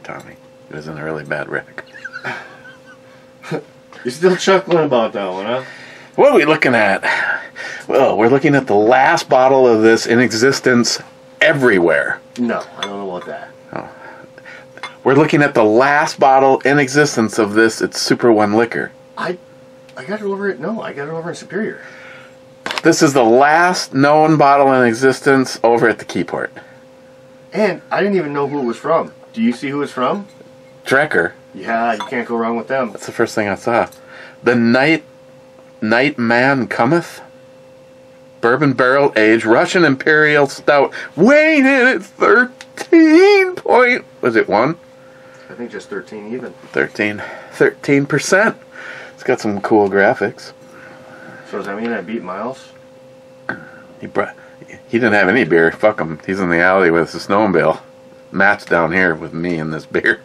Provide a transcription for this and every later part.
Tommy. He was in a really bad wreck. You're still chuckling about that one, huh? What are we looking at? Well, we're looking at the last bottle of this in existence everywhere. No, I don't know about that. Oh. We're looking at the last bottle in existence of this. It's Super One liquor. I got it over at... No, I got it over in Superior. This is the last known bottle in existence over at the Keyport. And I didn't even know who it was from. Do you see who it's from? Drekker. Yeah, you can't go wrong with them. That's the first thing I saw. The Nightman Cometh. Bourbon barrel aged Russian Imperial Stout. Weighing in at 13 point... Was it 1? I think just 13 even. 13%. It's got some cool graphics. So does that mean I beat Miles? He didn't have any beer. Fuck him. He's in the alley with his snowmobile. Matt's down here with me and this beer.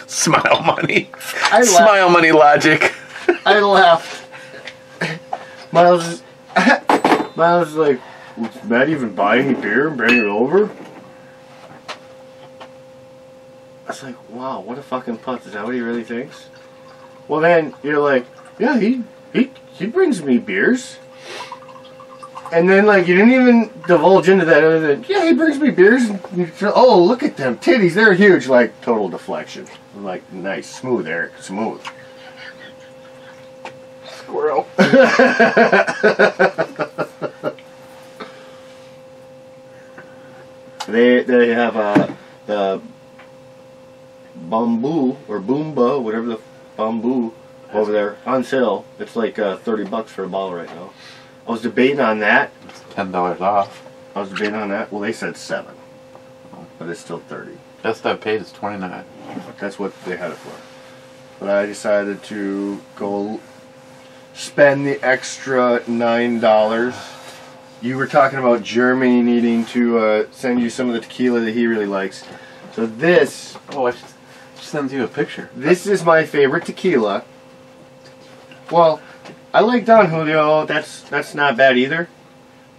Smile money. Smile money logic. I laughed. Miles is like, "Did Matt even buy any beer and bring it over?" I was like, wow, what a fucking putz. Is that what he really thinks? Well, then you're like, yeah, he brings me beers. And then, like, you didn't even divulge into that other than, yeah, he brings me beers. And you feel, oh, look at them titties. They're huge. Like, total deflection. Like, nice. Smooth, Eric. Smooth. Squirrel. They have the bamboo or boomba, whatever the bamboo over there on sale. It's like $30 for a bottle right now. I was debating on that. It's $10 off. I was debating on that. Well, they said 7, but it's still 30. Best I've paid is $29. That's what they had it for. But I decided to go spend the extra $9. You were talking about Jeremy needing to send you some of the tequila that he really likes. So this... Oh, I should send you a picture. This is my favorite tequila. Well, I like Don Julio. That's not bad either.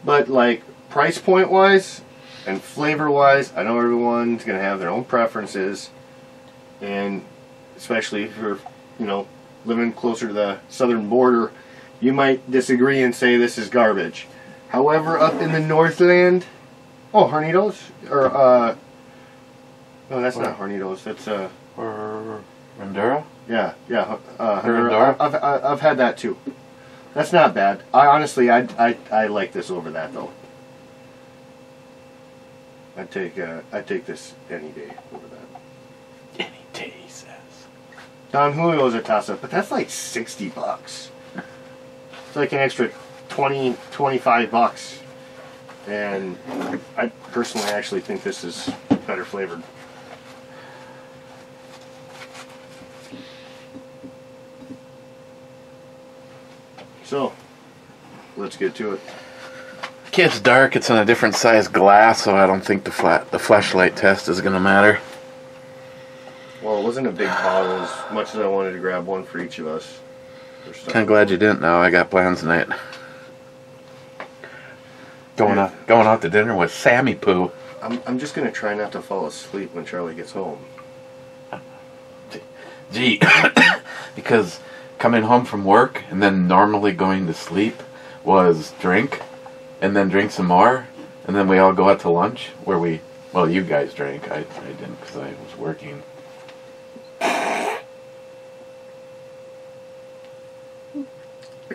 But like price point wise and flavor wise, I know everyone's gonna have their own preferences, and especially if you're, you know, living closer to the southern border, you might disagree and say this is garbage. However, up in the Northland, oh, Hornitos or no, that's not Hornitos. That's or Rendura? Yeah, Honduras. I've had that too. That's not bad. I honestly, I like this over that though. I'd take this any day over that. Any day, he says. Don Julio's a toss-up, but that's like $60. It's like an extra 20, 25 bucks. And I personally actually think this is better flavored. So, let's get to it. It's dark. It's in a different size glass, so I don't think the flashlight test is gonna matter. Well, it wasn't a big bottle as much as I wanted to grab one for each of us. Kind of glad you didn't. Now I got plans tonight. Going out to dinner with Sammy Poo. I'm just gonna try not to fall asleep when Charlie gets home. Gee, because coming home from work and then normally going to sleep was drink, and then drink some more, and then we all go out to lunch where well, you guys drank. I didn't because I was working. I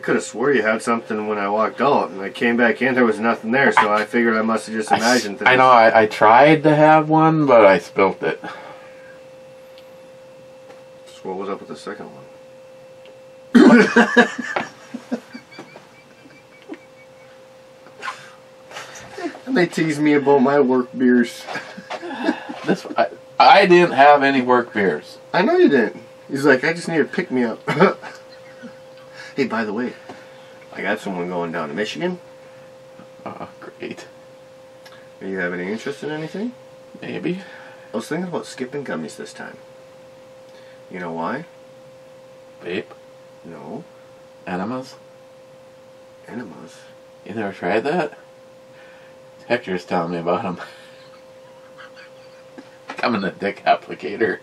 could have swore you had something when I walked out, and I came back in, there was nothing there, so I figured I must have just imagined things. I know, I tried to have one, but I spilt it. So what was up with the second one? And they tease me about my work beers. I didn't have any work beers. I know you didn't. He's like, I just need to pick me up. Hey, by the way, I got someone going down to Michigan. Oh, great. Do you have any interest in anything? Maybe. I was thinking about skipping gummies this time. You know why? Vape? No. Enemas? Enemas? You never tried that? Hector's telling me about them. becoming a dick applicator.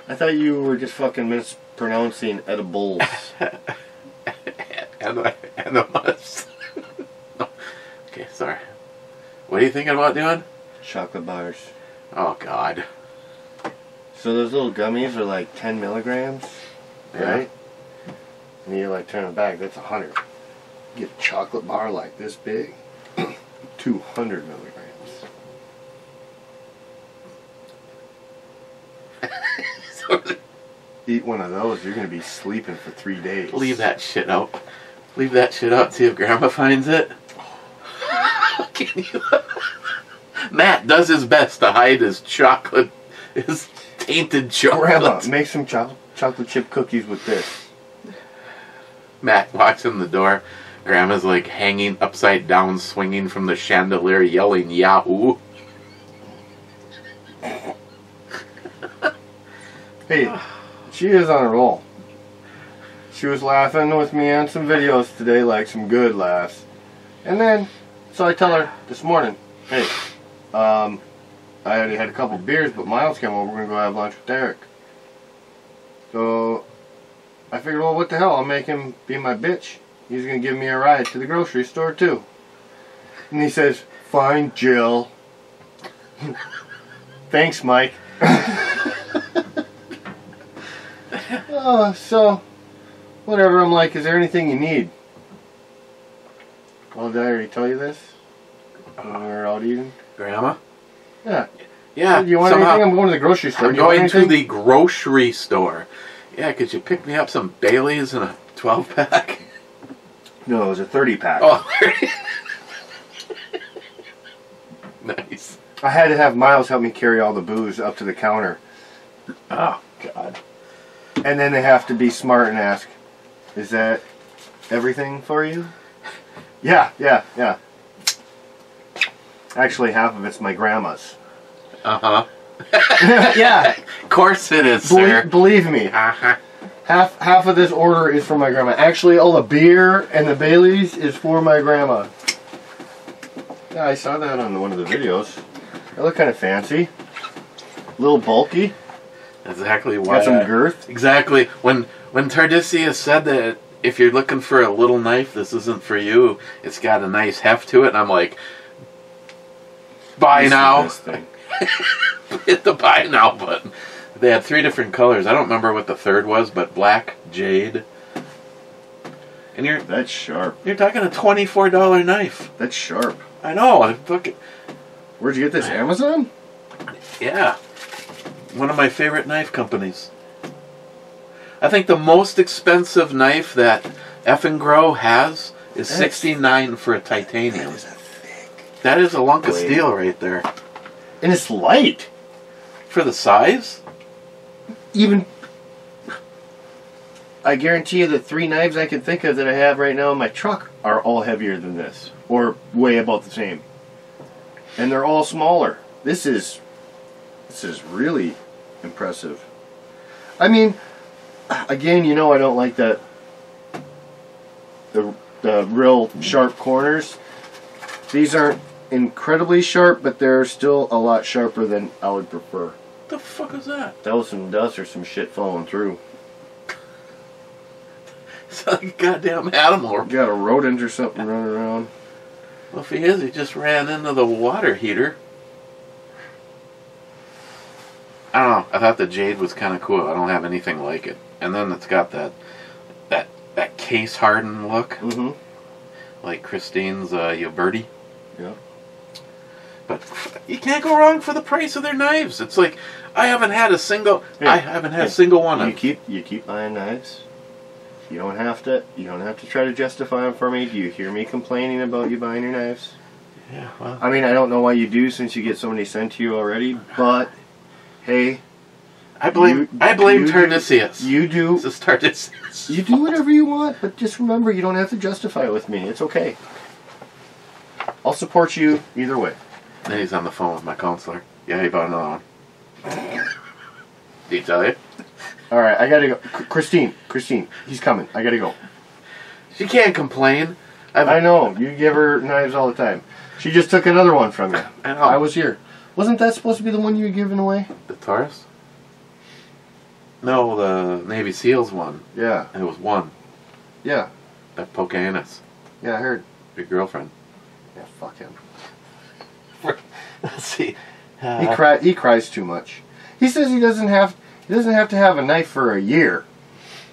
I thought you were just fucking mispronouncing edibles. Enemas. Okay, sorry. What are you thinking about doing? Chocolate bars. Oh, God. So those little gummies are like 10 milligrams, Yeah. right? And you like turn it back, that's 100. Get a chocolate bar like this big, 200 milligrams. Eat one of those, you're going to be sleeping for 3 days. Leave that shit out. Leave that shit out. See if Grandma finds it. Can you? Matt does his best to hide his chocolate, his tainted chocolate. Grandma, make some chocolate chip cookies with this. Matt walks in the door. Grandma's like hanging upside down, swinging from the chandelier, yelling "Yahoo!" Hey, she is on a roll. She was laughing with me on some videos today, like some good laughs. And then, so I tell her this morning, hey, I already had a couple beers, but Miles came over, we're going to go have lunch with Derek. So, I figured, well, what the hell, I'll make him be my bitch. He's going to give me a ride to the grocery store, too. And he says, fine, Jill. Thanks, Mike. So, whatever, I'm like, is there anything you need? Well, did I already tell you this? When we were out eating? Grandma? Yeah. Yeah. Do you want anything? I'm going to the grocery store. I'm going to the grocery store. Yeah, could you pick me up some Baileys and a 12-pack? No, it was a 30-pack. Oh, nice. I had to have Miles help me carry all the booze up to the counter. Oh, God. And then they have to be smart and ask, is that everything for you? Yeah. Actually, half of it's my grandma's. Uh-huh. Yeah. Of course it is, sir. Believe me. Uh-huh. Half of this order is for my grandma. Actually, all the beer and the Baileys is for my grandma. Yeah, I saw that on one of the videos. They look kind of fancy. A little bulky. Exactly why. Got some girth. Exactly. When Tardisia said that if you're looking for a little knife, this isn't for you. It's got a nice heft to it, and I'm like, buy now. This thing. Hit the buy now button. They had 3 different colors. I don't remember what the third was, but black, jade. And That's sharp. you're talking a $24 knife. That's sharp. I know. I fucking, Where'd you get this? Amazon? yeah. One of my favorite knife companies. I think the most expensive knife that Effin' Grow has is $69 for a titanium. That is a thick. That is a lunk of blade. steel right there. And it's light. For the size? Even, I guarantee you the 3 knives I can think of that I have right now in my truck are all heavier than this. Or way about the same. And they're all smaller. This is really impressive. I mean, again, you know I don't like that, the real sharp corners. These aren't incredibly sharp, but they're still a lot sharper than I would prefer. What the fuck is that? That was some dust or some shit falling through. It's like a goddamn animal. Got a rodent or something running around. Well, if he is, he just ran into the water heater. I don't know. I thought the jade was kind of cool. I don't have anything like it. And then it's got that case hardened look, like Christine's Uberti. Yeah. But you can't go wrong for the price of their knives. It's like I haven't had a single a single one. You keep buying knives. You don't have to try to justify them for me. Do you hear me complaining about you buying your knives? Yeah. Well. I mean, I don't know why you do since you get so many sent to you already, but hey, I blame Tardisius. You do. This is Tardisius. You do whatever you want, but just remember, you don't have to justify it with me. It's okay. I'll support you either way. Then he's on the phone with my counselor. Yeah, he bought another one. Did he tell you? All right, I gotta go. Christine, he's coming. I gotta go. She can't complain. I know. You give her knives all the time. She just took another one from you. I know. I was here. Wasn't that supposed to be the one you were giving away? The Taurus? No, the Navy SEALs one. Yeah. It was one. Yeah. At Pocahontas. Yeah, I heard. Your girlfriend. Yeah, fuck him. Let's see. He cries too much. He says he doesn't have to have a knife for a year.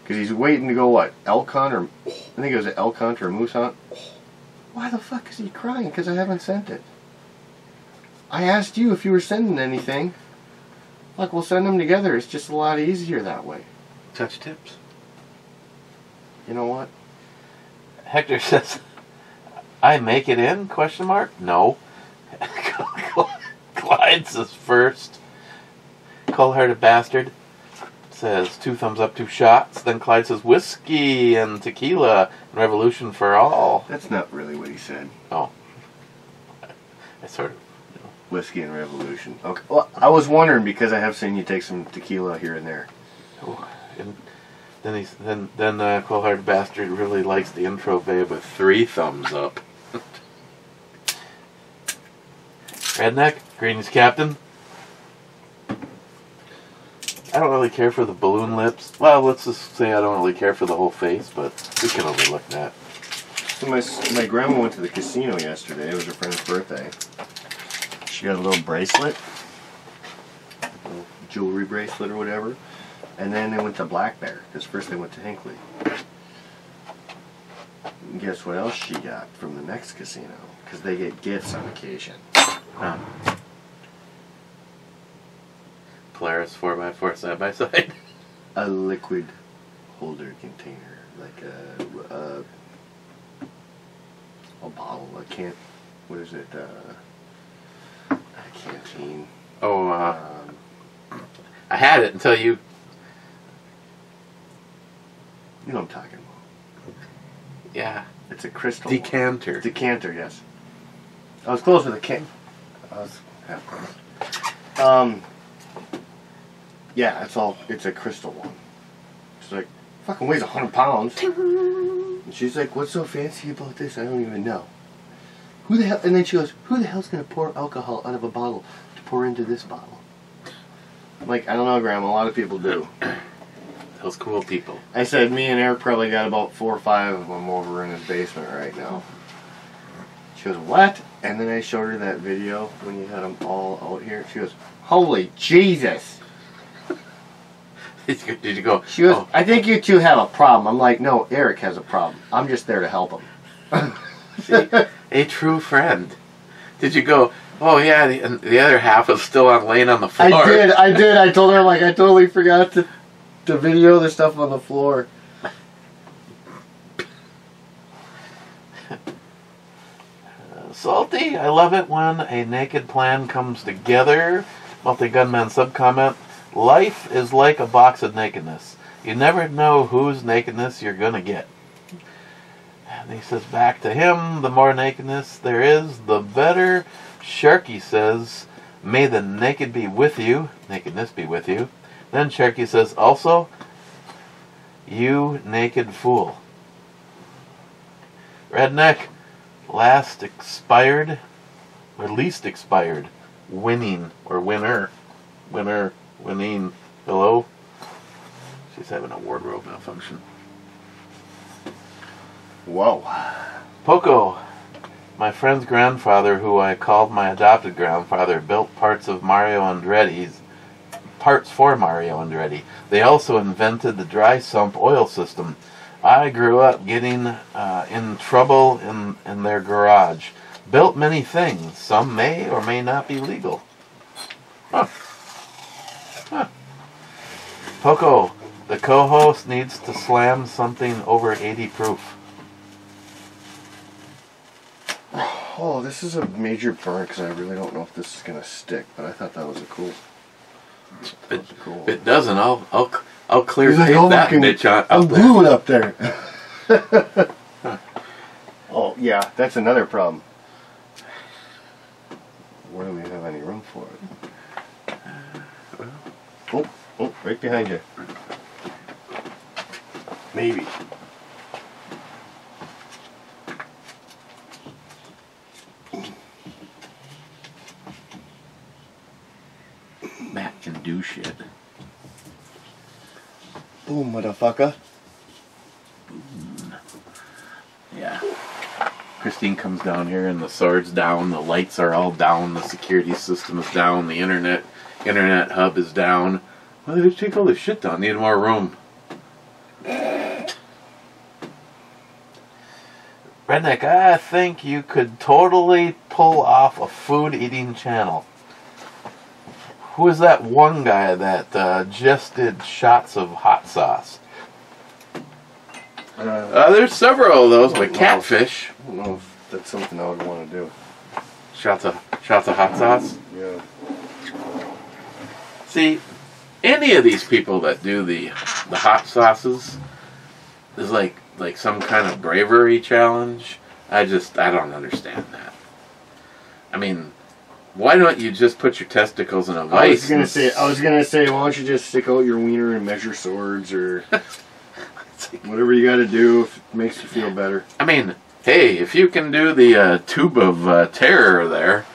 Because he's waiting to go, what, elk hunt? Or I think it was an elk hunt or a moose hunt. Why the fuck is he crying? Because I haven't sent it. I asked you if you were sending anything. Look, we'll send them together. It's just a lot easier that way. Touch tips. You know what? Hector says, I make it in? Question mark? No. Clyde says first. Cold-hearted bastard says 2 thumbs up, 2 shots. Then Clyde says whiskey and tequila and revolution for all. That's not really what he said. Oh. I sort of... Whiskey and revolution. Okay. Well, I was wondering because I have seen you take some tequila here and there. Oh, and then Cold-hearted bastard really likes the intro babe with 3 thumbs up. Redneck, greetings, Captain. I don't really care for the balloon lips. Well, let's just say I don't really care for the whole face, but we can overlook that. So my grandma went to the casino yesterday. It was her friend's birthday. She got a little bracelet, a little jewelry bracelet or whatever, and then they went to Black Bear because first they went to Hinckley. And guess what else she got from the next casino? Because they get gifts on occasion. Huh. Polaris 4x4 side by side. A liquid holder container, like a bottle, a can. What is it? A canteen. Oh, I had it until you. You know what I'm talking about. Yeah. It's a crystal. Decanter. Decanter, yes. I was close with a can. I was half close. Yeah, it's a crystal one. She's like, fucking weighs 100 pounds. And she's like, what's so fancy about this? I don't even know. Who the hell? And then she goes, who the hell's going to pour alcohol out of a bottle to pour into this bottle? I'm like, I don't know, Grandma. A lot of people do. Those cool people. I said, me and Eric probably got about 4 or 5 of them over in his basement right now. She goes, what? And then I showed her that video when you had them all out here. She goes, holy Jesus. Did you go? She goes, oh. I think you two have a problem. I'm like, no, Eric has a problem. I'm just there to help him. See, a true friend. Did you go, oh yeah, and the other half is still laying on the floor? I did. I told her, like, I totally forgot to video the stuff on the floor. Salty, I love it when a naked plan comes together. Multi-gunman sub-comment. Life is like a box of nakedness. You never know whose nakedness you're going to get. And he says back to him, the more nakedness there is, the better. Sharky says, may the naked be with you. Nakedness be with you. Then Sharky says, also, you naked fool. Redneck, least expired, winning, or winner, winning, hello? She's having a wardrobe malfunction. Whoa. Poco, my friend's grandfather, who I called my adopted grandfather, built parts for Mario Andretti. They also invented the dry sump oil system. I grew up getting in trouble in their garage. Built many things. Some may or may not be legal. Huh. Poco, the co-host needs to slam something over 80 proof. Oh, this is a major burn because I really don't know if this is going to stick, but I thought that was a cool. If it doesn't, I'll clear like, tape that bitch out I'm there. gluing up there. Oh, yeah, that's another problem. Where do we have any room for it? Oh, right behind you. Maybe. Boom, motherfucker. Yeah. Christine comes down here and the sword's down, the lights are all down, the security system is down, the internet hub is down. Well, they take all this shit down, need more room. Redneck, I think you could totally pull off a food eating channel. Who is that one guy that just did shots of hot sauce? There's several of those, but catfish. I don't know if that's something I would want to do. Shots of hot sauce? Yeah. See, any of these people that do the hot sauces is like some kind of bravery challenge. I don't understand that. I mean, why don't you just put your testicles in a vice? I was gonna say, why don't you just stick out your wiener and measure swords or whatever you got to do if it makes you feel better. I mean, hey, if you can do the tube of terror there,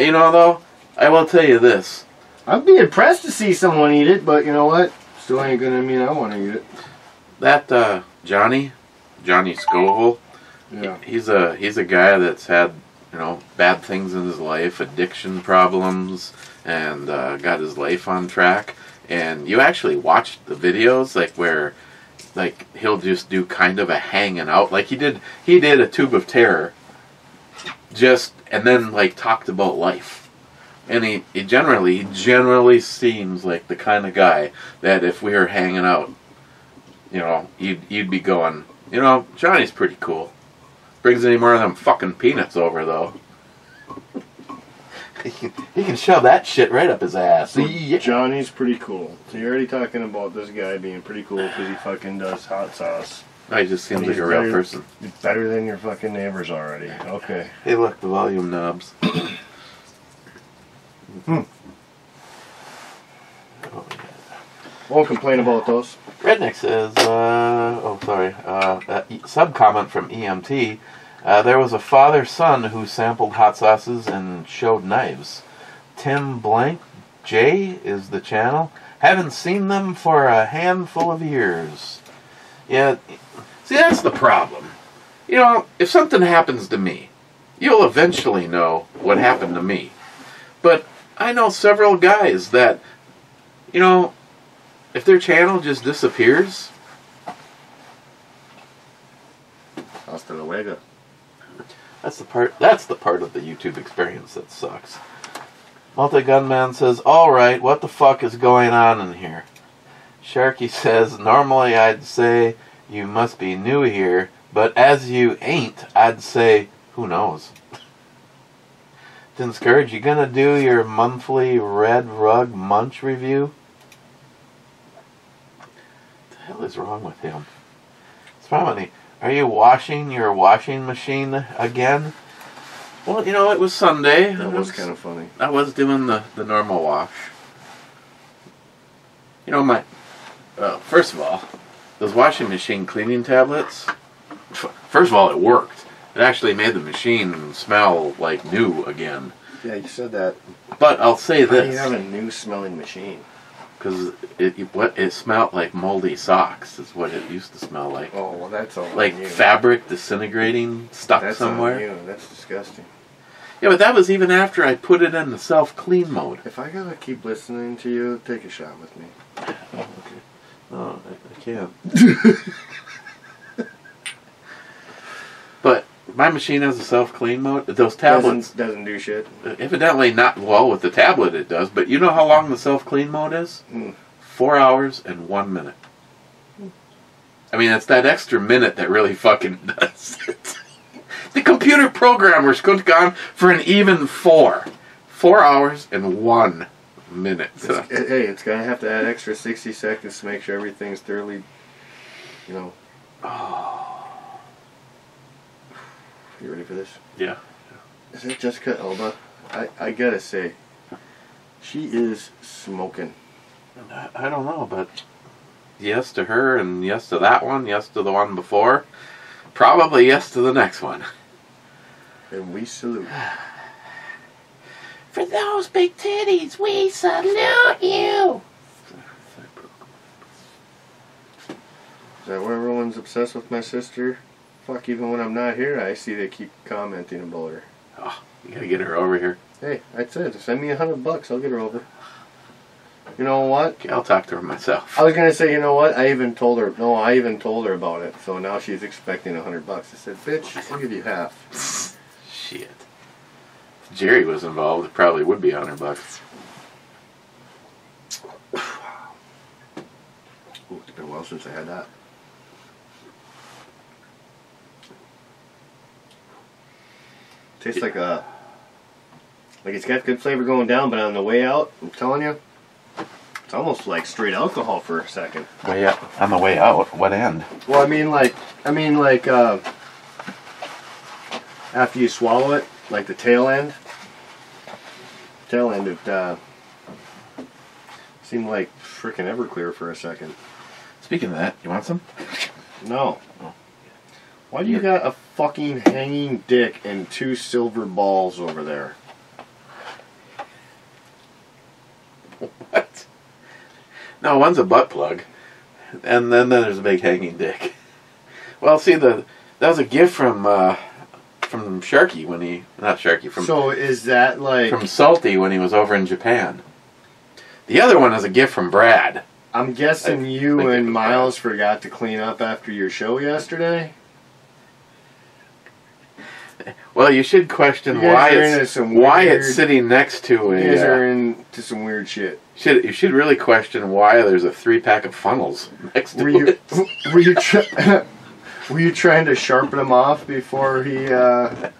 you know though, I will tell you this. I'd be impressed to see someone eat it, but you know what? Still ain't gonna mean I want to eat it. That Johnny Scoville, yeah, he's a guy that's had, you know, bad things in his life, addiction problems, and got his life on track. And you actually watched the videos, like where, like he'll just do kind of a hanging out, like he did a tube of terror, and then like talked about life. And he generally seems like the kind of guy that if we were hanging out, you know, you'd be going, you know, Johnny's pretty cool. Brings any more of them fucking peanuts over though. He can shove that shit right up his ass. So Johnny's pretty cool. So you're already talking about this guy being pretty cool because he fucking does hot sauce. He just seems like a real person. He's better than your fucking neighbors already. Okay. Hey, look, the volume knobs. Won't complain about those. Redneck says, sub-comment from EMT. There was a father-son who sampled hot sauces and showed knives. Tim Blank J is the channel. Haven't seen them for a handful of years. Yeah, see, that's the problem. You know, if something happens to me, you'll eventually know what happened to me. But I know several guys that, you know, if their channel just disappears, hasta luego. That's the part of the YouTube experience that sucks. Multi-Gunman says, alright, what the fuck is going on in here? Sharky says, normally I'd say you must be new here, but as you ain't, I'd say, who knows? Dinscourage, you gonna do your monthly Red Rug Munch review? What the hell is wrong with him? It's probably, are you washing your washing machine again? Well, you know, it was Sunday. That was kind of funny. I was doing the normal wash. You know, first of all, those washing machine cleaning tablets, first of all, it worked. It actually made the machine smell like new again. Yeah, you said that. But I'll say this. Why do you have a new smelling machine? Because it smelled like moldy socks is what it used to smell like. Oh, well, that's all like on you. Fabric disintegrating stuck that's somewhere. On you. That's disgusting. Yeah, but that was even after I put it in the self-clean mode. If I gotta keep listening to you, take a shot with me. Okay. No, I can't. But my machine has a self-clean mode. Those tablets doesn't do shit. Evidently not well with the tablet. It does. But you know how long the self-clean mode is? 4 hours and 1 minute. I mean, it's that extra minute that really fucking does it. The computer programmers could have gone for an even 4 hours and 1 minute. Hey, it's gonna have to add extra 60 seconds to make sure everything's thoroughly, you know. Oh. You ready for this? Yeah. Is it Jessica Alba? I gotta say, she is smoking. I don't know, but yes to her, and yes to that one, yes to the one before, probably yes to the next one. And we salute. For those big titties, we salute you. that where everyone's obsessed with my sister? Fuck, even when I'm not here, I see they keep commenting about her. Oh, you gotta get her over here. Hey, I said, send me $100, I'll get her over. You know what? Okay, I'll talk to her myself. I was gonna say, you know what? I even told her about it. So now she's expecting $100. I said, bitch, I'll give you half. Shit. If Jerry was involved, it probably would be $100. Ooh, it's been a while since I had that. Tastes like it's got good flavor going down, but on the way out, I'm telling you, it's almost like straight alcohol for a second. Way up. On the way out, what end? Well, I mean like after you swallow it, like the tail end. It seemed like frickin' Everclear for a second. Speaking of that, you want some? No. Oh. Why do you got a fucking hanging dick and 2 silver balls over there? What? No, one's a butt plug, and then there's a big hanging dick. Well, see, that was a gift from Sharky when he, not Sharky, from. So is that like from Salty when he was over in Japan? The other one is a gift from Brad. I'm guessing you and Miles forgot to clean up after your show yesterday. Well, you should question why it's sitting next to a. You guys are into some weird shit. You should really question why there's a 3-pack of funnels next to it. Were you trying to sharpen him off before he got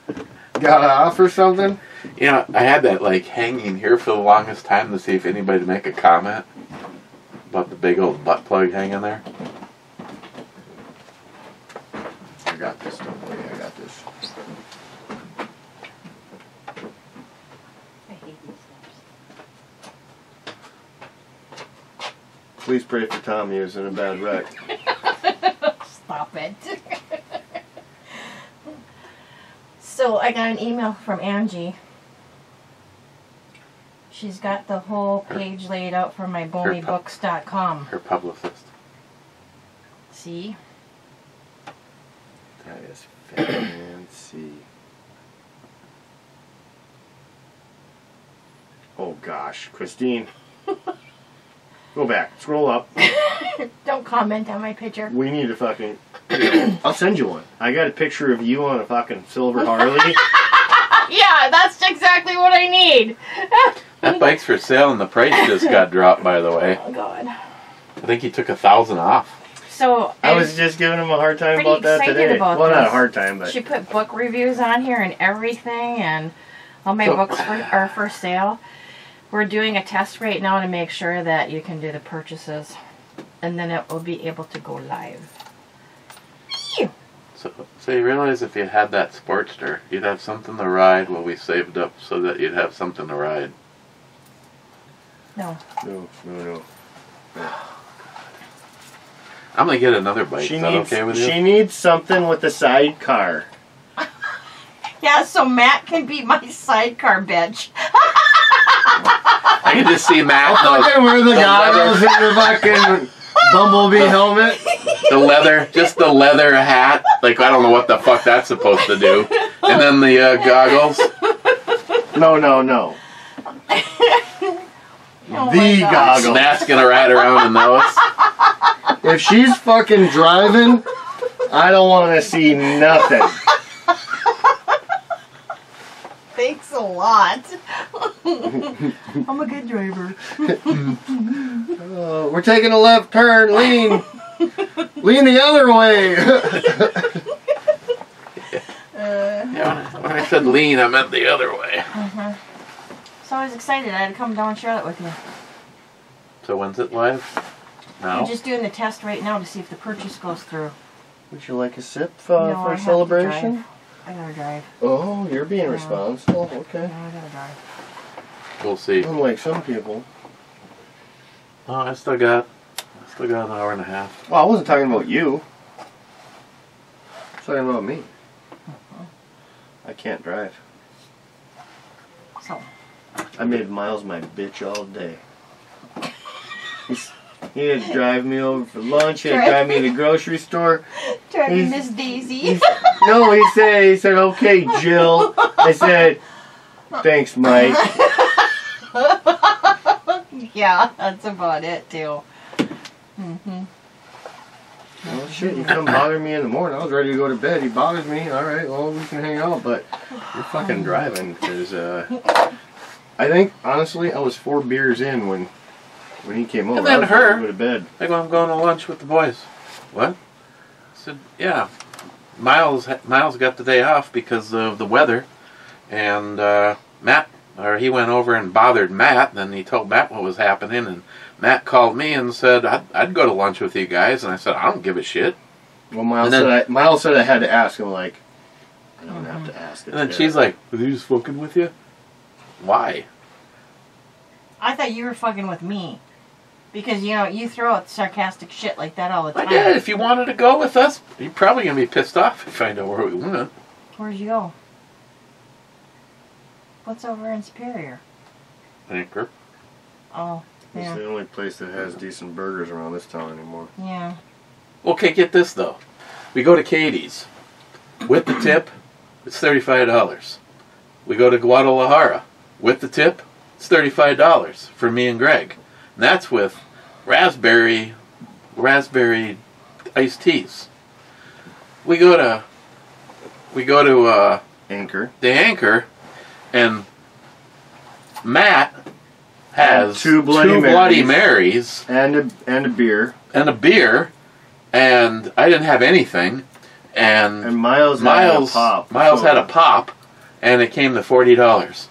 off or something? You know, I had that like hanging here for the longest time to see if anybody would make a comment about the big old butt plug hanging there. I got this, don't worry, I got this. Please pray for Tommy who's in a bad wreck. Stop it. So I got an email from Angie. She's got the whole page laid out for my BomyBooks.com. Her publicist. See? That is fancy. Oh gosh, Christine. Go back. Scroll up. Don't comment on my picture. We need to fucking... I'll send you one. I got a picture of you on a fucking silver Harley. Yeah, that's exactly what I need. That bike's for sale and the price just got dropped, by the way. Oh, God. I think he took $1,000 off. So I was just giving him a hard time about that today. About well, this. Not a hard time, but... She put book reviews on here and everything, and all my books are for sale. We're doing a test right now to make sure that you can do the purchases, and then it will be able to go live. So you realize if you had that Sportster, you'd have something to ride while we saved up so that you'd have something to ride. No. No. I'm going to get another bike. Is that okay with you? She needs something with a sidecar. Yeah, so Matt can be my sidecar bitch. I can just see Matt. I'll fucking wear the goggles and the fucking bumblebee helmet. Just the leather hat. Like, I don't know what the fuck that's supposed to do. And then the goggles. No. Oh the goggles. Matt's gonna ride around in those. If she's fucking driving, I don't want to see nothing. Thanks a lot. I'm a good driver. We're taking a left turn. Lean. Lean the other way. Yeah, when I said lean, I meant the other way. So I was excited. I had to come down and share that with you. So when's it live? Now? I'm just doing the test right now to see if the purchase goes through. Would you like a sip No, for I a celebration? I gotta drive. Oh, you're being responsible. Okay. No, I gotta drive. We'll see. Unlike some people. Oh, I still got an hour and a half. Well, I wasn't talking about you. I was talking about me. I can't drive. So. I made Miles my bitch all day. He had to drive me over for lunch. He had to drive me to the grocery store. Driving Miss Daisy. No, he said, okay, Jill. I said, thanks, Mike. Yeah, that's about it too. Well, shit, you come bother me in the morning. I was ready to go to bed. He bothers me. All right, well, we can hang out, but you're fucking driving. Because, I think, honestly, I was 4 beers in when he came over. And then I was ready to her, go to bed. I go, I'm going to lunch with the boys. What? I said, yeah. Miles got the day off because of the weather. And he went over and bothered Matt. Then he told Matt what was happening. And Matt called me and said, I'd go to lunch with you guys. And I said, I don't give a shit. Well, Miles said I had to ask. I'm like, I don't have to ask. And then she's like, were they just fucking with you? Why? I thought you were fucking with me. Because, you throw out sarcastic shit like that all the time. I did. If you wanted to go with us, you're probably going to be pissed off if I know where we went. Where'd you go? What's over in Superior? Anchor. Oh, It's yeah. the only place that has decent burgers around this town anymore. Yeah. Okay, get this, though. We go to Katie's. With the tip, it's $35. We go to Guadalajara. With the tip, it's $35 for me and Greg. And that's with raspberry iced teas. We go to Anchor. the Anchor, and Matt has Two Bloody Marys And a beer. and a beer, and I didn't have anything. And Miles had a pop. Miles had a pop, and it came to $40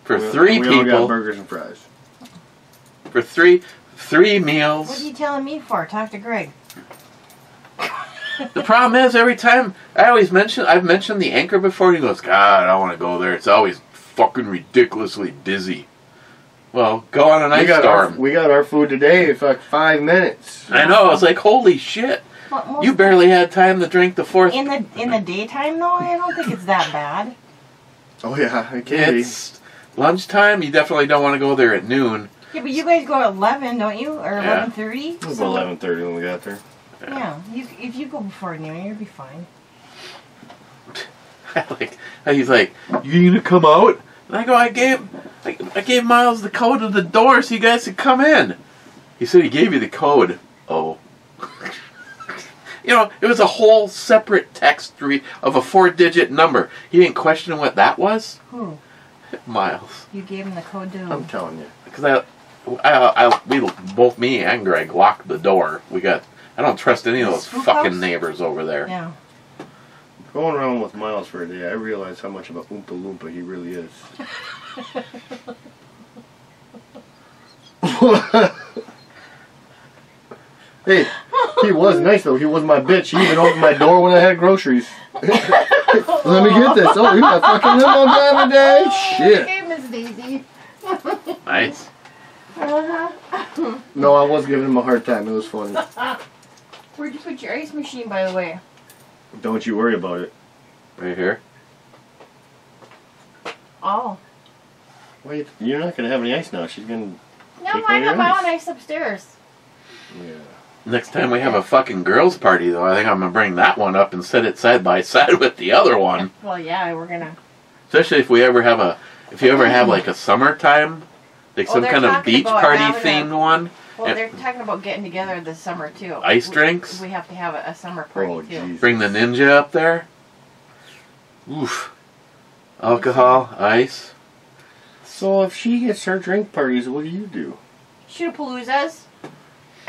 for three we all got people. burgers and fries. For three What are meals. you telling me for? Talk to Greg. The problem is, every time I've mentioned the Anchor before. He goes, God, I don't want to go there. It's always fucking ridiculously busy. Well, go on an ice storm. We got our food today in like 5 minutes. I know. I was like, holy shit! You barely had time to drink the fourth. In the daytime, though, I don't think it's that bad. Oh yeah, it can be. It's lunchtime. You definitely don't want to go there at noon. Yeah, but you guys go at 11, don't you? Or Yeah. 11:30? It was 11:30 when we got there. Yeah, if you go before noon, you'll be fine. He's like, you gonna come out? And I go, I gave Miles the code of the door so you guys could come in. He said he gave you the code. Oh. It was a whole separate text of a 4-digit number. He didn't question what that was? Who? Miles. You gave him the code to... I'm telling you. Because both me and Greg locked the door. I don't trust any of those Spook fucking house? neighbors over there. Yeah. Going around with Miles for a day, I realized how much of a Oompa Loompa he really is. Hey, he was nice though. He was my bitch. He even opened my door when I had groceries. Let me get this. Oh, you got fucking limo driver today? Shit. Okay, Miss Daisy. Nice. No, I was giving him a hard time. It was funny. Where'd you put your ice machine, by the way? Don't you worry about it. Right here. Oh. Wait, you're not gonna have any ice now. She's gonna. No, Take I away your got my ice. own ice upstairs. Yeah. Next time we have a fucking girls' party, though, I think I'm gonna bring that one up and set it side by side with the other one. Well, yeah, we're gonna... Especially if you ever have like a summertime, like some they're kind of talking beach about party having themed one. Well, they're talking about getting together this summer, too. Ice drinks? We have to have a summer party, Oh, too. jeez. Bring the ninja up there. Oof. Alcohol, ice. So if she gets her drink parties, what do you do? Shootapaloozas.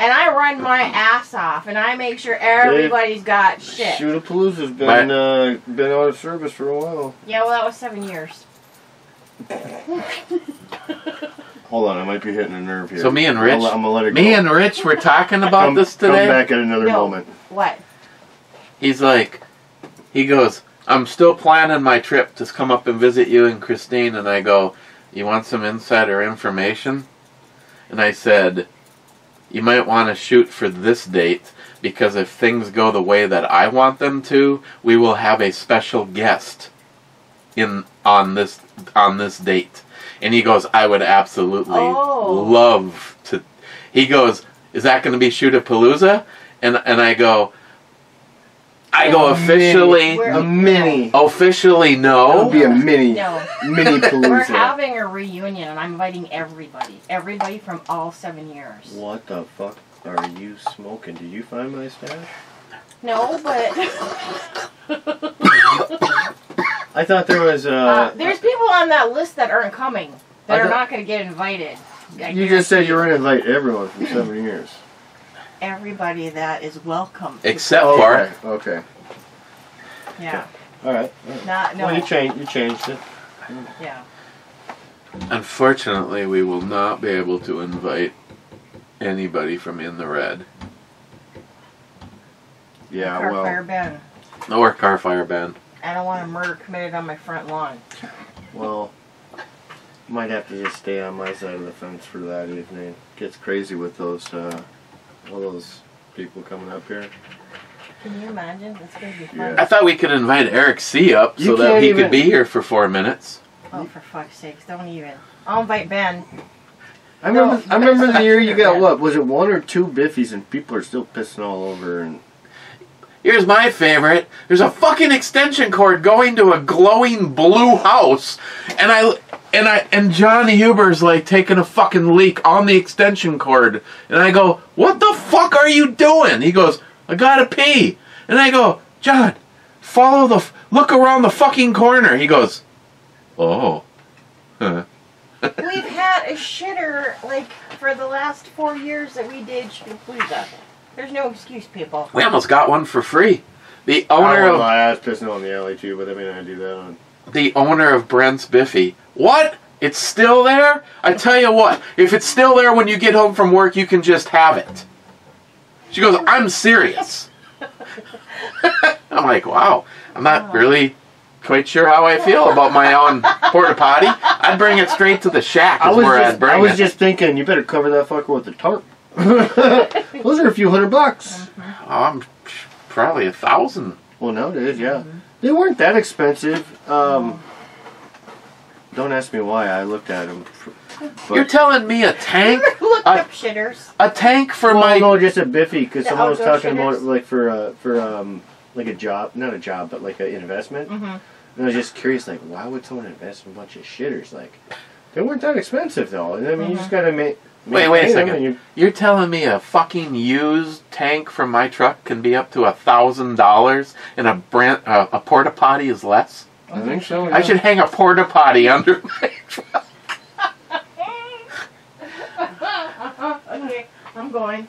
And I run my ass off, and I make sure everybody's got shit. Shootapalooza's been out of service for a while. Yeah, well, that was 7 years. Hold on, I might be hitting a nerve here. So me and Rich, I'm gonna let it go. me and Rich were talking about this today. Come back at another No. moment. What? He's like, he goes, I'm still planning my trip to come up and visit you and Christine. And I go, you want some insider information? And I said, you might want to shoot for this date, because if things go the way that I want them to, we will have a special guest on this date. And he goes, I would absolutely love to. He goes, is that going to be Shoot-a-Palooza? And I go officially, a mini. Officially, no. It'll be a mini. No. Mini Palooza. We're having a reunion, and I'm inviting everybody. Everybody from all 7 years. What the fuck are you smoking? Did you find my stash? No, but I thought there was there's people on that list that aren't coming. That are not going to get invited. You just said you were going to invite everyone from 7 years. Everybody that is welcome. Except for... Okay. Yeah. All right. Not, no. Well, you changed it. Yeah. Unfortunately, we will not be able to invite anybody from In the Red. Yeah, Car well... Fire Ben. Or Car Fire Ben. I don't want a murder committed on my front lawn. Well... Might have to just stay on my side of the fence for that evening. Gets crazy with those, all those people coming up here. Can you imagine? That's going to be fun. Yeah. I thought we could invite Eric C. up so You that can't he even- could be here for 4 minutes. Oh, for fuck's sakes, don't even. I'll invite Ben. I remember the year you got, what, was it 1 or 2 Biffies and people are still pissing all over and... Here's my favorite. There's a fucking extension cord going to a glowing blue house, and John Huber's like taking a fucking leak on the extension cord, and I go, "What the fuck are you doing?" He goes, "I gotta pee," and I go, "John, look around the fucking corner." He goes, "Oh, huh." We've had a shitter, like, for the last 4 years that we did Shoot-a-Palooza. There's no excuse, people. We almost got one for free. The owner of I was pissing on the alley too, but I mean I do that on... the owner of Brent's Biffy. What? It's still there? I tell you what, if it's still there when you get home from work, you can just have it. She goes, I'm serious. I'm like, wow, I'm not really quite sure how I feel about my own porta potty. I'd bring it straight to the shack is where I'd bring it. I was just thinking, you better cover that fucker with a tarp. Those are a few $100. I'm probably 1,000. Well, nowadays, yeah. They weren't that expensive. Don't ask me why. I looked at them. You're telling me a tank? Look up shitters. A tank for well, my... no, just a Biffy, because The someone was outdoor talking about it, shitters? like for like a job, not a job, but like an investment. And I was just curious, like, why would someone invest in a bunch of shitters? Like, they weren't that expensive though. And I mean, you just gotta make. Wait a second. You're telling me a fucking used tank from my truck can be up to $1,000 and a porta potty is less? I think so. Yeah. I should hang a porta potty under my truck. Okay, I'm going.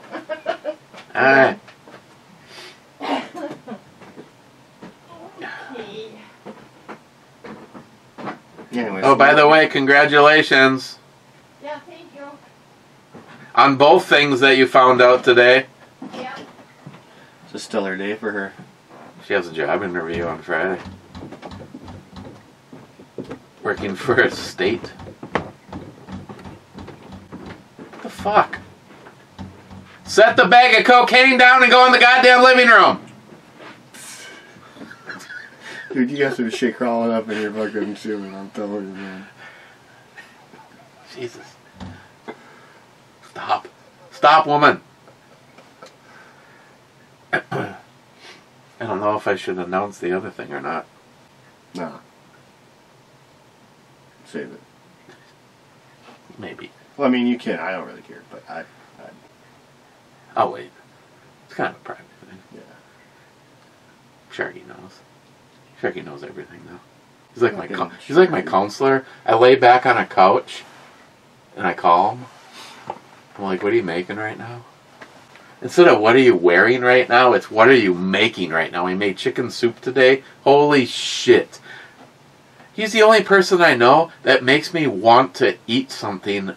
Alright. Anyways, Oh, by the way, congratulations Yeah, thank you. on both things that you found out today. Yeah. it's a stellar day for her. She has a job interview on Friday. Working for a state. What the fuck? Set the bag of cocaine down and go in the goddamn living room. Dude, you got some shit crawling up in your fucking ceiling, I'm telling you, man. Jesus. Stop. Stop, woman. I don't know if I should announce the other thing or not. Nah. Save it. Maybe. Well, I mean, you can. I don't really care, but I'll wait. It's kind of a private thing. yeah. Sharky knows. Sharky knows everything now. He's like my counselor. I lay back on a couch and I call him. I'm like, what are you making right now? Instead of what are you wearing right now, it's what are you making right now. We made chicken soup today. Holy shit. He's the only person I know that makes me want to eat something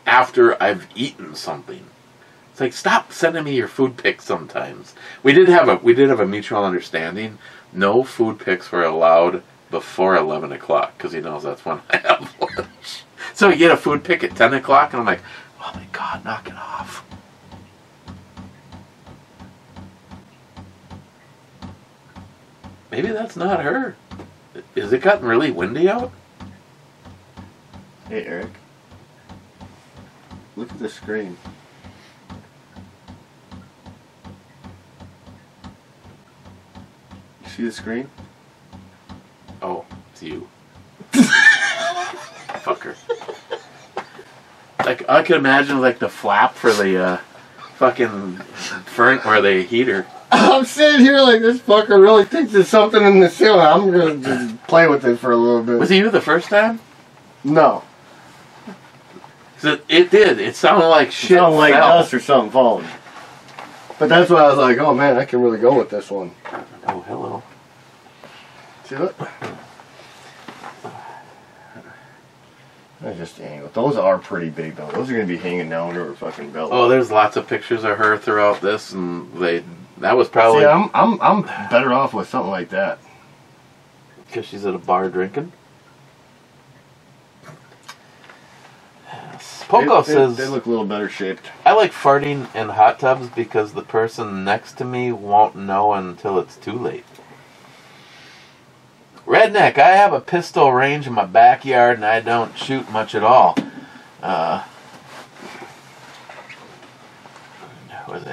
after I've eaten something. It's like, stop sending me your food pics sometimes. We did have a mutual understanding. No food pics were allowed before 11 o'clock because he knows that's when I have lunch. So you get a food pic at 10 o'clock and I'm like, oh my God, knock it off. Maybe that's not her. Is it gotten really windy out? Hey, Eric. Look at the screen. See the screen? Oh, it's you. Fucker. Like, I could imagine, like, the flap for the, fucking front where the heater. I'm sitting here like, this fucker really thinks there's something in the ceiling. I'm gonna just play with it for a little bit. Was it you the first time? No. It did. It sounded like shit. It sounded like fell. dust or something falling. But that's why I was like, oh man, I can really go with this one. Oh, hello. See that? I just angle. Those are pretty big though. Those are gonna be hanging down to her fucking belt. Oh, there's lots of pictures of her throughout this, and that was probably. See, I'm better off with something like that. Because she's at a bar drinking. Poco says they look a little better shaped. I like farting in hot tubs because the person next to me won't know until it's too late. Redneck, I have a pistol range in my backyard and I don't shoot much at all.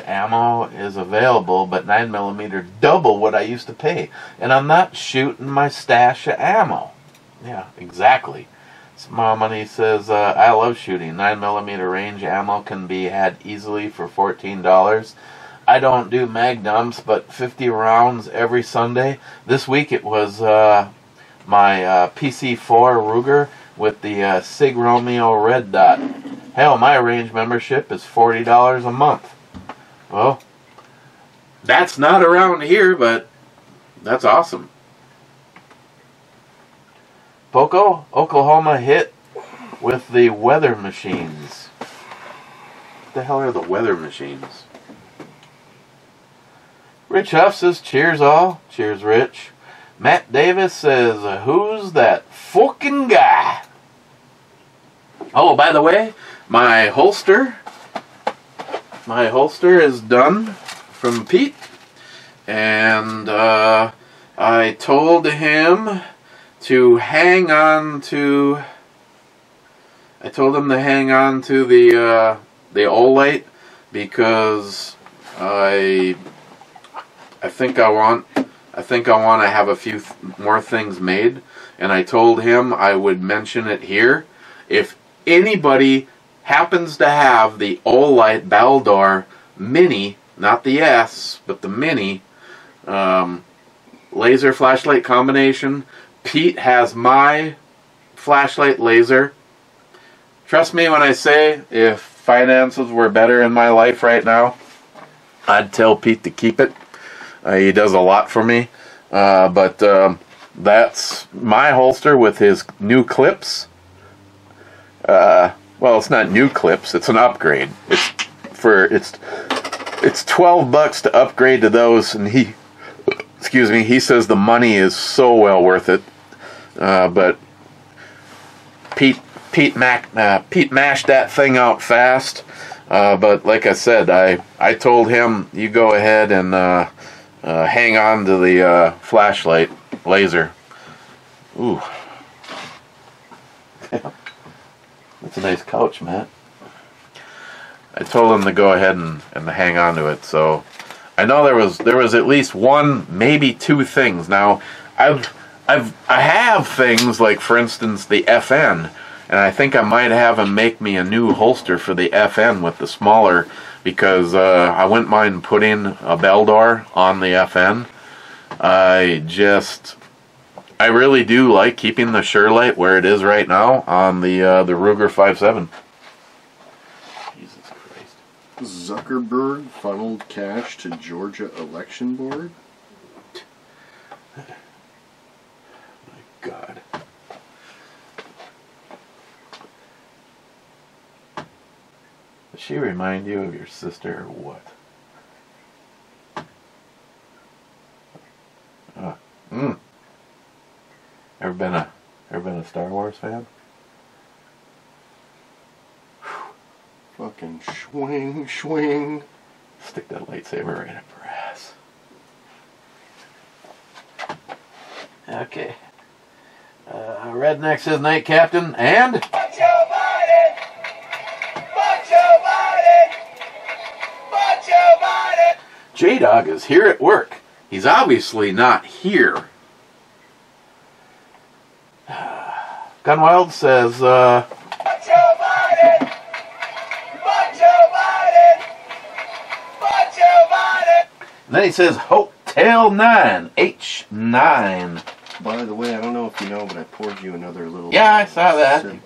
Ammo is available, but 9mm double what I used to pay. And I'm not shooting my stash of ammo. Yeah, exactly. Small Money says, I love shooting. 9mm range ammo can be had easily for $14. I don't do mag dumps, but 50 rounds every Sunday. This week it was my PC4 Ruger with the Sig Romeo Red Dot. Hell, my range membership is $40 a month. Well, that's not around here, but that's awesome. Poco, Oklahoma hit with the weather machines. What the hell are the weather machines? Rich Huff says, cheers all. Cheers, Rich. Matt Davis says, who's that fucking guy? Oh, by the way, my holster is done from Pete. And I told him to hang on to the Olight because I think I want to have a few more things made, and I told him I would mention it here. If anybody happens to have the Olight Baldor Mini, not the S, but the Mini laser flashlight combination, Pete has my flashlight laser. Trust me when I say, if finances were better in my life right now, I'd tell Pete to keep it. He does a lot for me. But that's my holster with his new clips. Well, it's not new clips. It's an upgrade. It's $12 to upgrade to those, and he says the money is so well worth it. But Pete mashed that thing out fast. But like I said, I told him, you go ahead and hang on to the flashlight laser. Ooh. That's a nice couch, Matt. I told him to go ahead and hang on to it. So I know there was at least one, maybe two things. Now I have things like, for instance, the FN, and I think I might have him make me a new holster for the FN with the smaller, because I wouldn't mind putting a Baldor on the FN. I really do like keeping the Surelight where it is right now on the Ruger 5.7. Jesus Christ. Zuckerberg funneled cash to Georgia election board? God. Does she remind you of your sister or what? Ever been a Star Wars fan? Fucking swing, swing. Stick that lightsaber right up her ass. Okay. Redneck says, night, Captain, and? Fuck Joe Biden! Fuck Joe Biden! Fuck Joe Biden! J-Dog is here at work. He's obviously not here. Gunwild says, Bunch of Biden! Bunch of Biden! Bunch of Biden! and then he says, Hotel 9, H9. By the way, I don't know if you know, but I poured you another little... Yeah, I saw that. sip.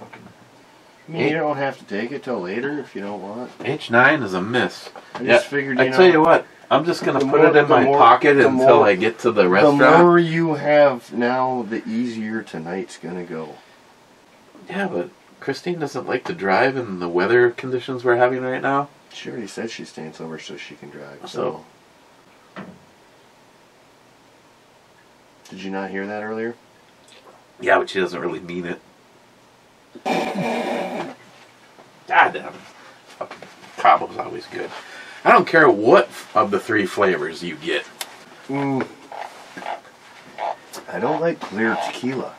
I mean, you don't have to take it till later if you don't want. H9 is a miss. I just figured, I tell you what, I'm just going to the put more- it in the my more- pocket the until more- I get to the the restaurant. more you have now, the easier tonight's gonna go. Yeah, but Christine doesn't like to drive in the weather conditions we're having right now. She already said she's staying sober so she can drive. So- Did you not hear that earlier? Yeah, but she doesn't really mean it. God damn it. Fucking Cabo's always good. I don't care what of the 3 flavors you get. I don't like clear tequila.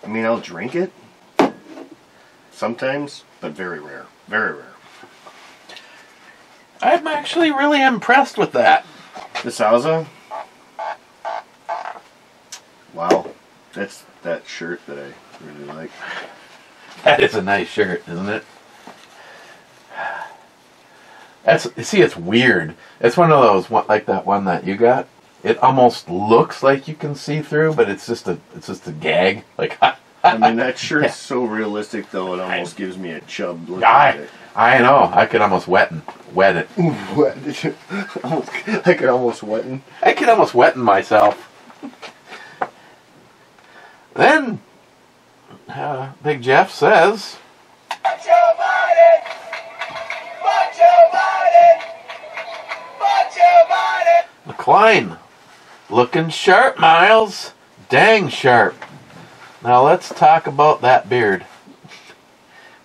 I mean, I'll drink it sometimes, but very rare. Very rare. I'm actually really impressed with that. The Sauza? Wow. That's that shirt that I really like. That is a nice shirt, isn't it? It's weird. It's one of those, like that one that you got. It almost looks like you can see through, but it's just a gag. Like, I mean, that shirt's so realistic, though, it almost gives me a chub look at I it. I know. I could almost wet it. What? I could almost wetten. I could almost wet myself. Then, Big Jeff says, Bunch of Biden! Bunch of Biden! Bunch of Biden! McLean, looking sharp, Miles. Dang sharp. Now let's talk about that beard.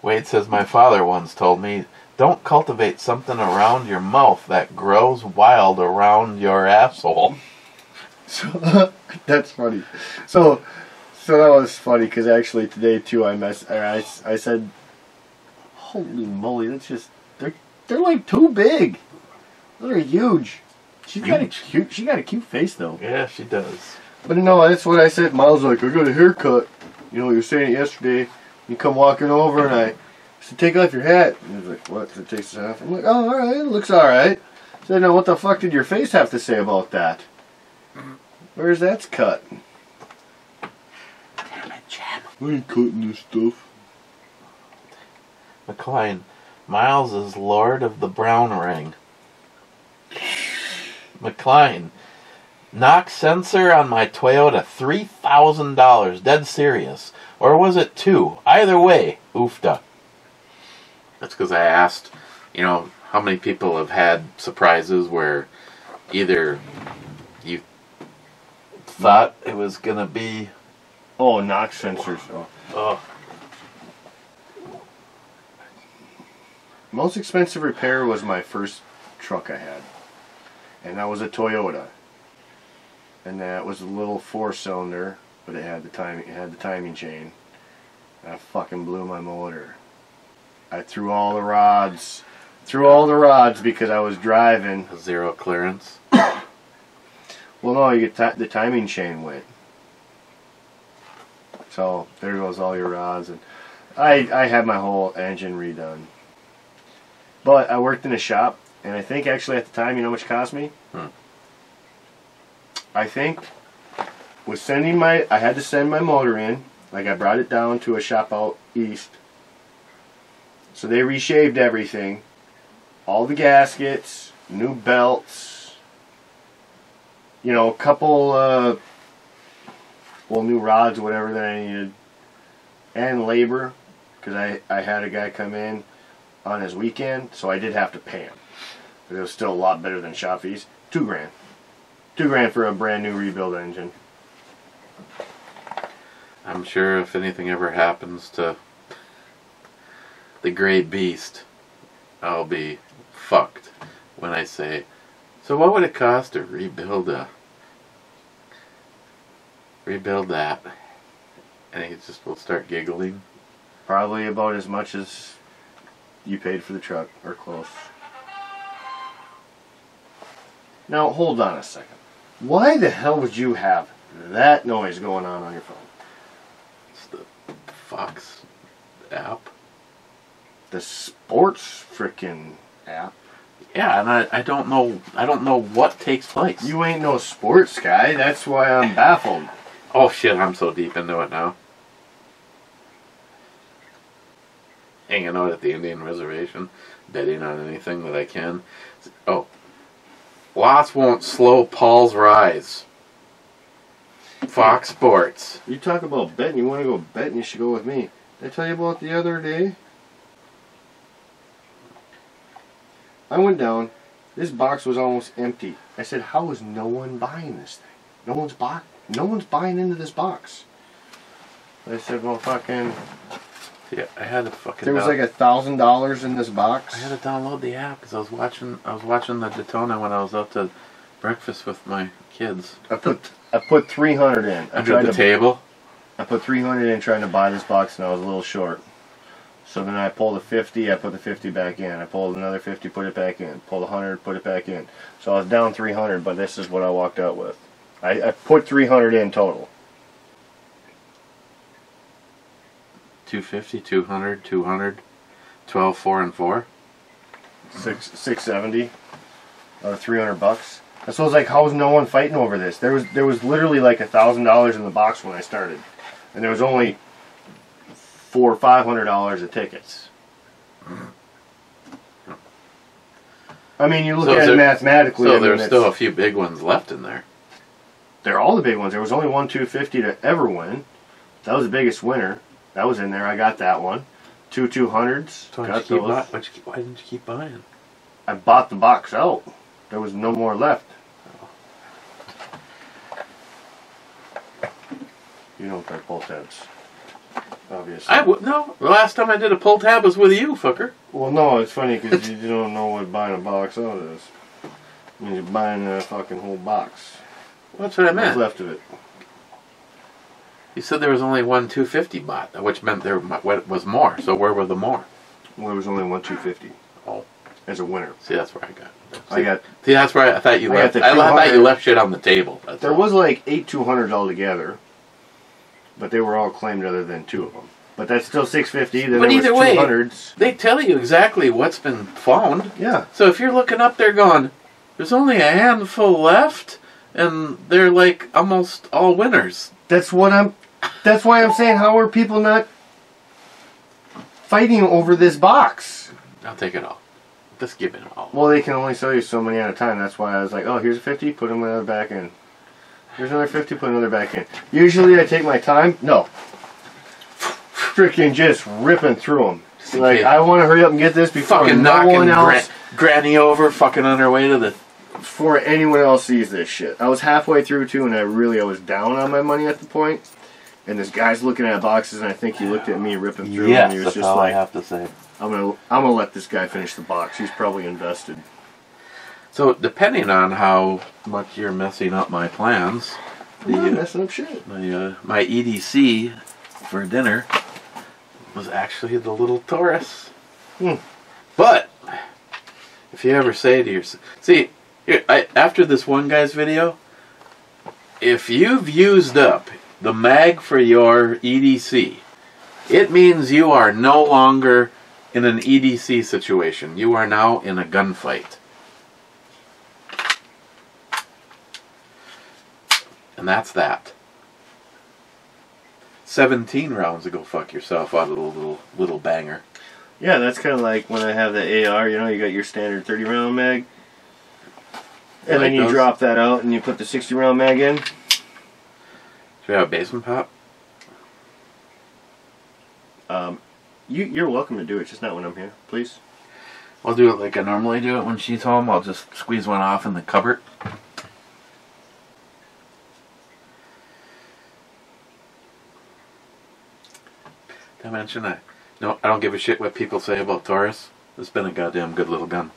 Wade says, my father once told me, don't cultivate something around your mouth that grows wild around your asshole. So, that's funny. So that was funny, because actually today, too, I said, holy moly, that's just, they're like too big. They're huge. She got a cute face, though. Yeah, she does. But no, that's what I said. Miles was like, I got a haircut. You know, you were saying it yesterday. You come walking over and I said, take off your hat. And he was like, what? So it takes it off. I'm like, oh, alright, it looks alright. I said, now what the fuck did your face have to say about that? Where's that's cut? Damn it, Jim. I ain't cutting this stuff. McLean, Miles is Lord of the Brown Ring. McLean, knock sensor on my Toyota, $3,000. Dead serious. Or was it 2? Either way, oofda. That's because I asked, how many people have had surprises where either you thought it was going to be... Oh, knock sensors. Oh, Most expensive repair was my first truck I had. And that was a Toyota. And that was a little 4-cylinder, but it had the timing chain. And I fucking blew my motor. I threw all the rods because I was driving. zero clearance. Well, no, you get the timing chain went. So there goes all your rods, and I had my whole engine redone. But I worked in a shop, and I think actually at the time, you know how much it cost me? I think with I had to send my motor in. Like, I brought it down to a shop out east. So they reshaved everything. All the gaskets, new belts, a couple, new rods, whatever that I needed. And labor, because I had a guy come in on his weekend, so I did have to pay him. But it was still a lot better than shop fees. $2,000. $2,000 for a brand new rebuild engine. I'm sure if anything ever happens to the great beast, I'll be fucked when I say, so what would it cost to rebuild that? And he just will start giggling. Probably about as much as you paid for the truck, or close. Now, hold on a second. Why the hell would you have that noise going on your phone? It's the Fox app. The sports frickin' app. Yeah, and I don't know what takes place. You ain't no sports guy. That's why I'm baffled. Oh shit, I'm so deep into it now. Hanging out at the Indian Reservation, betting on anything that I can. Oh. Lots won't slow Paul's rise. Fox Sports. You talk about betting. You want to go betting, you should go with me. Did I tell you about the other day? I went down. This box was almost empty. I said, how is no one buying this thing? No one's buying into this box. I said, well, fucking... Yeah, I had to fucking... There was like $1,000 in this box. I had to download the app because I was watching the Daytona when I was out to breakfast with my kids. I put 300 in. Under the table? I put 300 in trying to buy this box and I was a little short. So then I pulled a 50, I put the 50 back in. I pulled another 50, put it back in. Pulled 100, put it back in. So I was down 300, but this is what I walked out with. I put 300 in total. 250, 200, 200, 12, 4 and 4. 670 out of $300. So I was like, how is no one fighting over this? There was literally like $1,000 in the box when I started, and there was only $400 or $500 of tickets. I mean, you look at it mathematically. So there's still a few big ones left in there. They're all the big ones. There was only one 250 to ever win. That was the biggest winner. That was in there. I got that one. 2 200s. So why didn't you keep buying? I bought the box out. There was no more left. You don't play pull tabs. Obviously. No. The last time I did a pull tab was with you, fucker. Well, no, it's funny because you don't know what buying a box out is. I mean, you're buying a fucking whole box. Well, that's what I meant. What's left of it? You said there was only one 250 bought, which meant there was more. So where were the more? Well, there was only one 250. Oh, as a winner. See, that's where I got. See, that's where I thought you left. I thought you left shit on the table. There was like 8 200s altogether, but they were all claimed other than 2 of them. But that's still 650. Then but either way, 200s. They tell you exactly what's been found. Yeah. So if you're looking up there going, there's only a handful left, and they're like almost all winners. That's why I'm saying, how are people not fighting over this box? I'll take it all. Just give it all. Well, they can only sell you so many at a time. That's why I was like, oh, here's a 50, put another back in. Here's another 50, put another back in. Usually I take my time. No. Freaking just ripping through them. Like, I want to hurry up and get this before fucking no one else... Granny over, fucking on her way to the... Before anyone else sees this shit. I was halfway through, too, and I was down on my money at the point. And this guy's looking at boxes, and I think he looked at me ripping through, and he was just like, I have to say. I'm gonna let this guy finish the box. He's probably invested. So, depending on how much you're messing up my plans, I'm not messing up shit. My EDC for dinner was actually the little Taurus. But if you ever say to yourself, see, after this one guy's video, if you've used up the mag for your EDC, it means you are no longer in an EDC situation. You are now in a gunfight. And that's that. 17 rounds to go fuck yourself out of the little banger. Yeah, that's kind of like when I have the AR, you know, you got your standard 30 round mag. And then you drop that out and you put the 60 round mag in. Do you have a basement pop? You're welcome to do it, just not when I'm here, please. I'll do it like I normally do it when she's home. I'll just squeeze one off in the cupboard. Did I mention I don't give a shit what people say about Taurus. It's been a goddamn good little gun.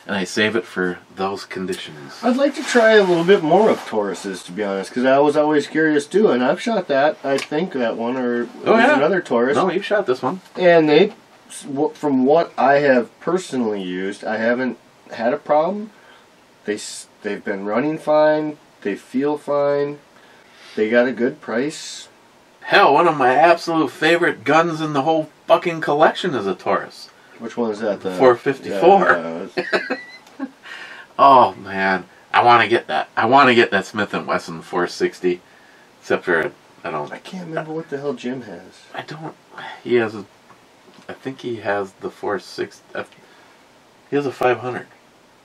And I save it for those conditions. I'd like to try a little bit more of Tauruses, to be honest, because I was always curious too, and I've shot that, I think, that one, or another Taurus. No, you've shot this one. And they, from what I have personally used, I haven't had a problem. They've been running fine. They feel fine. They got a good price. Hell, one of my absolute favorite guns in the whole fucking collection is a Taurus. Which one is that? The 454. Yeah, Oh man, I want to get that. I want to get that Smith and Wesson 460. Except for I can't remember what the hell Jim has. I don't. He has a. I think he has the 460. He has a 500.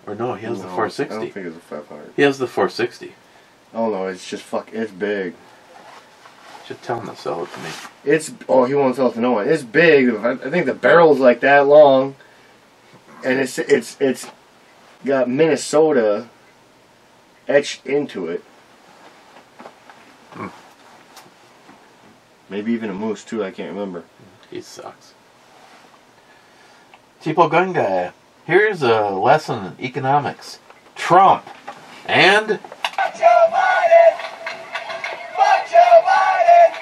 Or no, he has the 460. I don't think it's a 500. He has the 460. Oh no, it's just it's big. Should tell him to sell it to me. He won't sell it to no one. It's big. I think the barrel's like that long, and it's got Minnesota etched into it. Maybe even a moose too. I can't remember. He sucks. Cheapo Gun Guy. Here's a lesson in economics. Trump and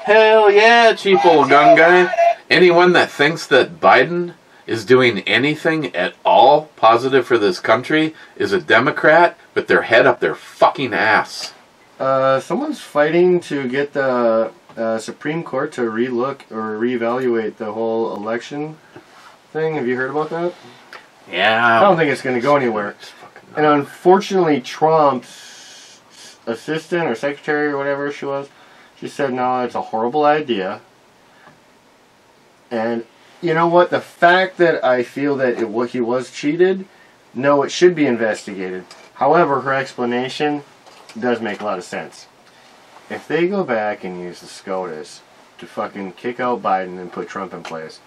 hell yeah, cheapo gun guy. Anyone that thinks that Biden is doing anything at all positive for this country is a Democrat with their head up their fucking ass. Someone's fighting to get the Supreme Court to relook or reevaluate the whole election thing. Have you heard about that? Yeah. I don't think it's going to go anywhere. And unfortunately, Trump's assistant or secretary or whatever she was, she said, no, it's a horrible idea. And you know what? The fact that I feel that he was cheated, no, it should be investigated. However, her explanation does make a lot of sense. If they go back and use the SCOTUS to fucking kick out Biden and put Trump in place,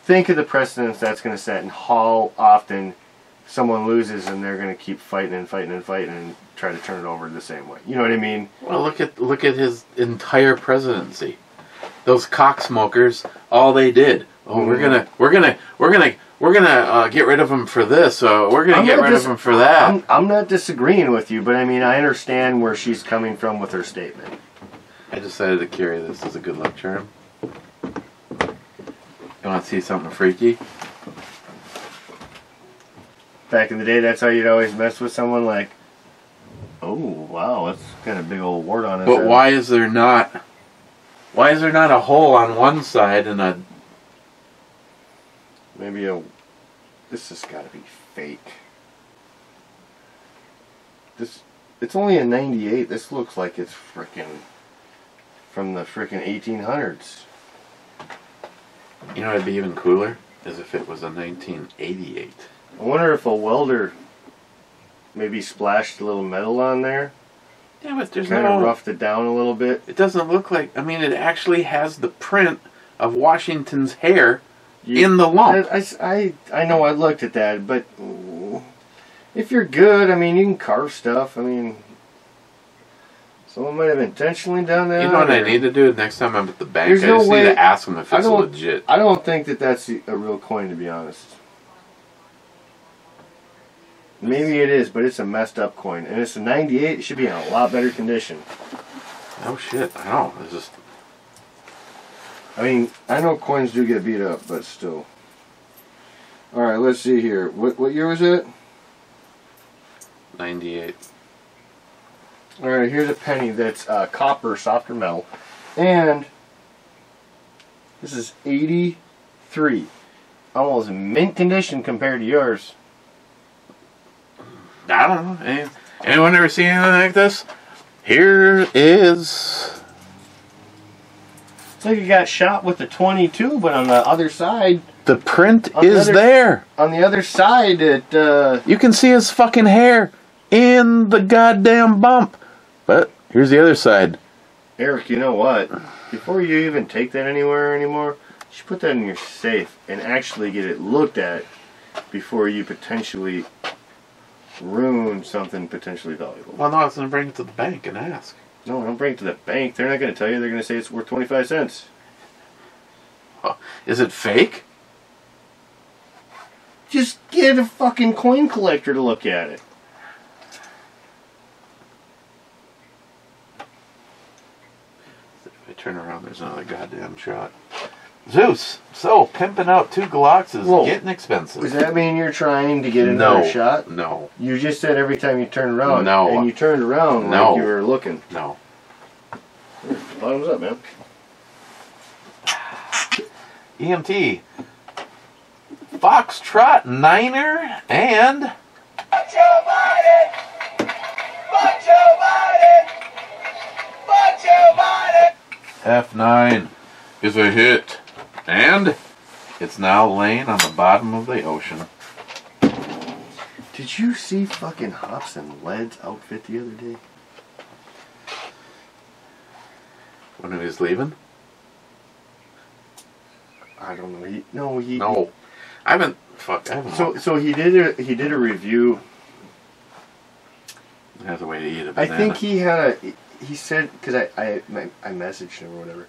think of the precedence that's going to set and how often someone loses and they're going to keep fighting and fighting and fighting and try to turn it over the same way. You know what I mean? Well, look at his entire presidency. Those cocksmokers, all they did. Oh, we're gonna get rid of him for this. We're gonna get rid of him for that. I'm not disagreeing with you, but I mean, I understand where she's coming from with her statement. I decided to carry this as a good luck charm. You want to see something freaky? Back in the day, that's how you'd always mess with someone, like, oh, wow, that's kind of big old wart on it. But why is there not? Why is there not a hole on one side and a... Maybe this has got to be fake. It's only a 98. This looks like it's frickin' from the frickin' 1800s. You know what'd be even cooler? Is if it was a 1988. I wonder if a welder maybe splashed a little metal on there. Yeah, but there's kind of roughed it down a little bit. It doesn't look like... I mean, it actually has the print of Washington's hair in the lump. I know I looked at that, but if you're good, I mean, you can carve stuff. I mean, someone might have intentionally done that. You know what I need to do next time I'm at the bank? There's I no just way, need to ask them if it's legit. I don't think that that's a real coin, to be honest. Maybe it is, but it's a messed up coin. And it's a 98. It should be in a lot better condition. Oh shit, I know. It's just... I mean, I know coins do get beat up, but still. Alright, let's see here. What year was it? 98. Alright, here's a penny that's copper, softer metal. And this is 83. Almost mint condition compared to yours. I don't know. Anyone ever seen anything like this? Here is... It's like you got shot with a 22, but on the other side... The print is there. On the other side, you can see his fucking hair in the goddamn bump. But here's the other side. Eric, you know what? Before you even take that anywhere anymore, you should put that in your safe and actually get it looked at before you potentially ruin something potentially valuable. Well, no, I was going to bring it to the bank and ask. No, don't bring it to the bank. They're not going to tell you. They're going to say it's worth 25 cents. Oh, is it fake? Just get a fucking coin collector to look at it. If I turn around, there's another goddamn shot. Zeus. So, pimping out 2 Glocks is Whoa. getting expensive. Does that mean you're trying to get another shot? No. You just said every time you turn around. No. And you turned around No. like you were looking. No. Bottoms up, man. EMT. Foxtrot Niner and... Fuck Joe Biden! Fuck Joe Biden! Fuck Joe Biden! F9 is a hit. And it's now laying on the bottom of the ocean. Did you see fucking Hops and Led's outfit the other day? When he was leaving? I don't know. No. I haven't. Fuck, I haven't. So he did a review. Has a way to eat a I banana. think he said, because I messaged him or whatever.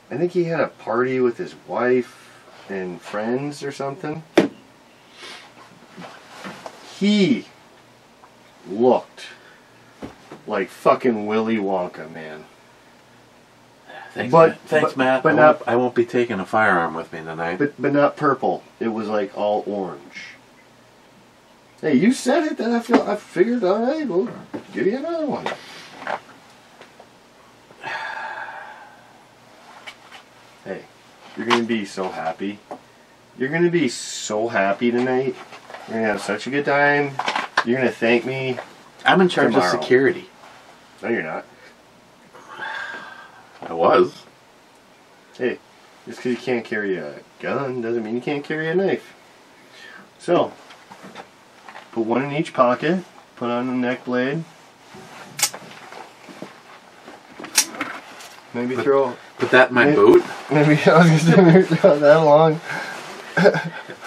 I think he had a party with his wife and friends or something. He looked like fucking Willy Wonka, man. Thanks, Matt. But I won't be taking a firearm with me tonight. But not purple. It was like all orange. Hey, you said it, then I figured, all right, we'll give you another one. Hey, you're gonna be so happy. You're gonna be so happy tonight. You're gonna have such a good time. You're gonna thank me. I'm in charge tomorrow. of security. No, you're not. I was. Hey, just because you can't carry a gun doesn't mean you can't carry a knife. So, put one in each pocket. Put on the neck blade. Maybe throw. Put that in my boot. Maybe I was gonna say throw that long.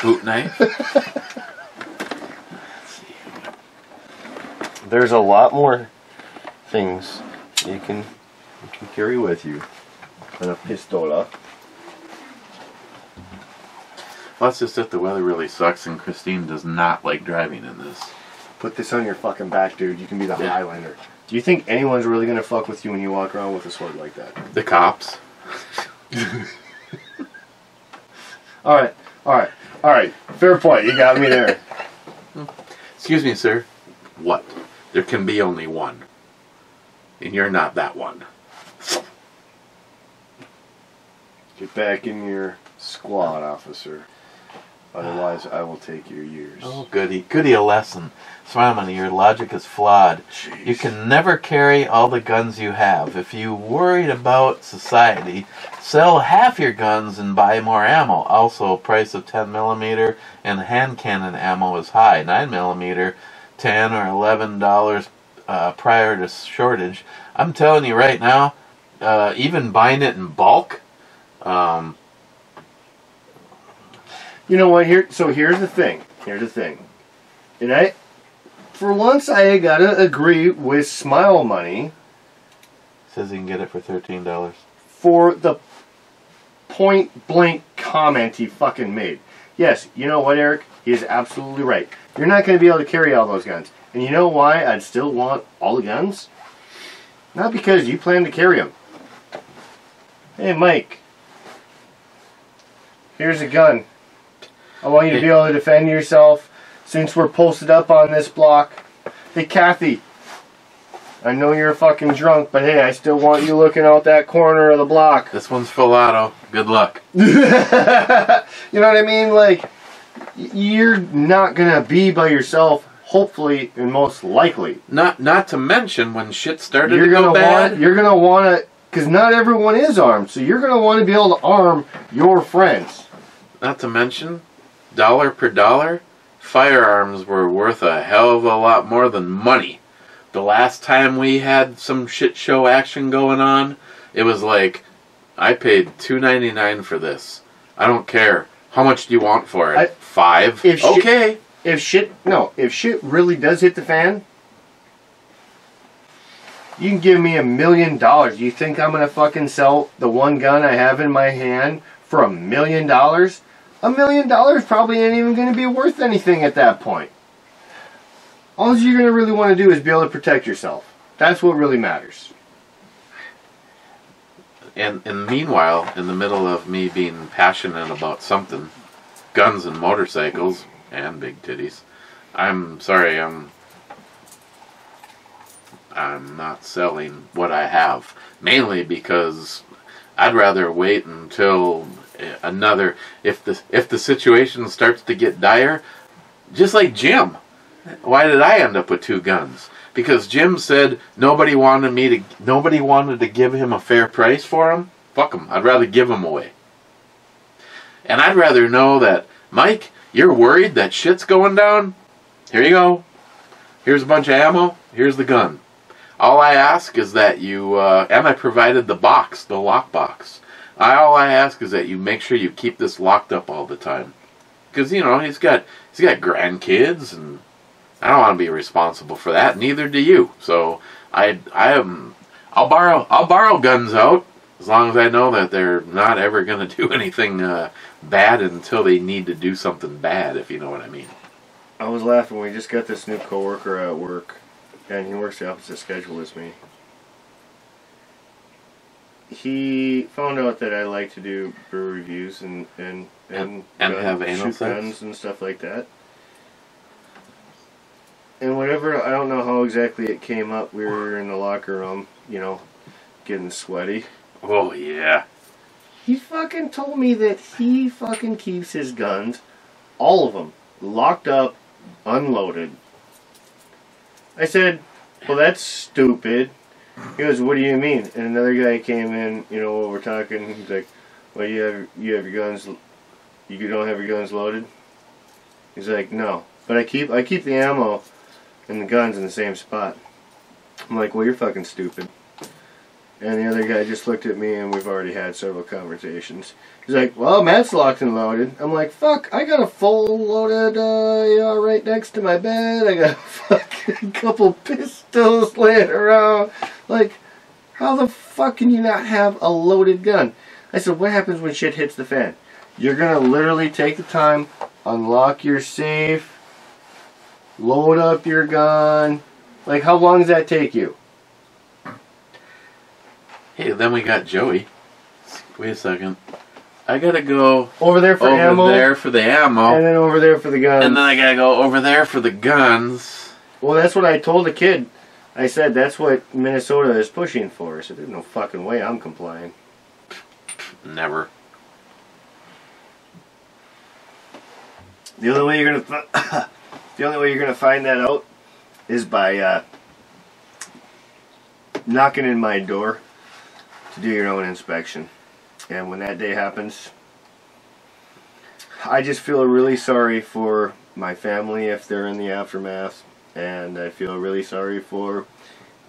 Boot knife. Let's see. There's a lot more things you can carry with you than a pistola. Plus, just that the weather really sucks, and Christine does not like driving in this. Put this on your fucking back, dude. You can be the Yeah. Highlander. Do you think anyone's really gonna fuck with you when you walk around with a sword like that? The cops. Alright. Fair point. You got me there. Excuse me, sir. What? There can be only one. And you're not that one. Get back in your squad, officer. Otherwise, I will take your years. Oh, goody. Goody a lesson. Swamini, your logic is flawed. Jeez. You can never carry all the guns you have. If you worried about society, sell half your guns and buy more ammo. Also, price of 10mm and hand cannon ammo is high. 9mm, $10 or $11 prior to shortage. I'm telling you right now, even buying it in bulk, You know what? Here's the thing. And for once, I gotta agree with Smile Money says you can get it for $13. for the point blank comment he fucking made. Yes, you know what, Eric? He is absolutely right. You're not going to be able to carry all those guns. And you know why I'd still want all the guns? Not because you plan to carry them. Hey, Mike. Here's a gun. I want you to be able to defend yourself since we're posted up on this block. Hey, Kathy. I know you're fucking drunk, but hey, I still want you looking out that corner of the block. This one's full auto. Good luck. You know what I mean? Like, you're not gonna be by yourself, hopefully, and most likely. Not to mention when shit started You're to go gonna bad. you're gonna want to, because not everyone is armed, so you're gonna want to be able to arm your friends. Not to mention, dollar per dollar, firearms were worth a hell of a lot more than money. The last time we had some shit show action going on, it was like, I paid $2.99 for this. I don't care. How much do you want for it? $5? Okay. If shit really does hit the fan, you can give me $1 million. You think I'm gonna fucking sell the one gun I have in my hand for $1 million? $1 million probably ain't even gonna be worth anything at that point. All you're gonna really want to do is be able to protect yourself. That's what really matters. And meanwhile, in the middle of me being passionate about something, guns and motorcycles and big titties, I'm sorry, I'm not selling what I have. Mainly because I'd rather wait until another, if the situation starts to get dire, just like Jim. Why did I end up with 2 guns? Because Jim said nobody wanted to give him a fair price for them. Fuck them. I'd rather give them away. And I'd rather know that, Mike, you're worried that shit's going down? Here you go. Here's a bunch of ammo. Here's the gun. All I ask is that you, and I provided the box, the lock box. All I ask is that you make sure you keep this locked up all the time. Because, you know, he's got grandkids, and I don't want to be responsible for that. Neither do you. So I'll borrow guns out as long as I know that they're not ever going to do anything bad until they need to do something bad, if you know what I mean. I was laughing. We just got this new coworker at work, and he works the opposite schedule as me. He found out that I like to do brew reviews and have anal shoot sex guns and stuff like that. And whatever, I don't know how exactly it came up. We were in the locker room, you know, getting sweaty. Oh, yeah. He fucking told me that he fucking keeps his guns, all of them, locked up, unloaded. I said, well, that's stupid. He goes, what do you mean? And another guy came in, you know, while we're talking. He's like, well, you have your guns, you don't have your guns loaded? He's like, no. But I keep the ammo and the guns in the same spot. I'm like, well, you're fucking stupid. And the other guy just looked at me, and we've already had several conversations. He's like, well, Matt's locked and loaded. I'm like, fuck, I got a full loaded, right next to my bed. I got a fucking couple pistols laying around. Like, how the fuck can you not have a loaded gun? I said, what happens when shit hits the fan? You're gonna literally take the time, unlock your safe, load up your gun. Like, how long does that take you? Hey, then we got Joey. Wait a second. I gotta go over there for ammo. Over there for the ammo. And then over there for the guns. And then I gotta go over there for the guns. Well, that's what I told the kid. I said, that's what Minnesota is pushing for. I said, there's no fucking way I'm complying. Never. The only way you're gonna find that out is by knocking in my door to do your own inspection. And when that day happens, I just feel really sorry for my family if they're in the aftermath, and I feel really sorry for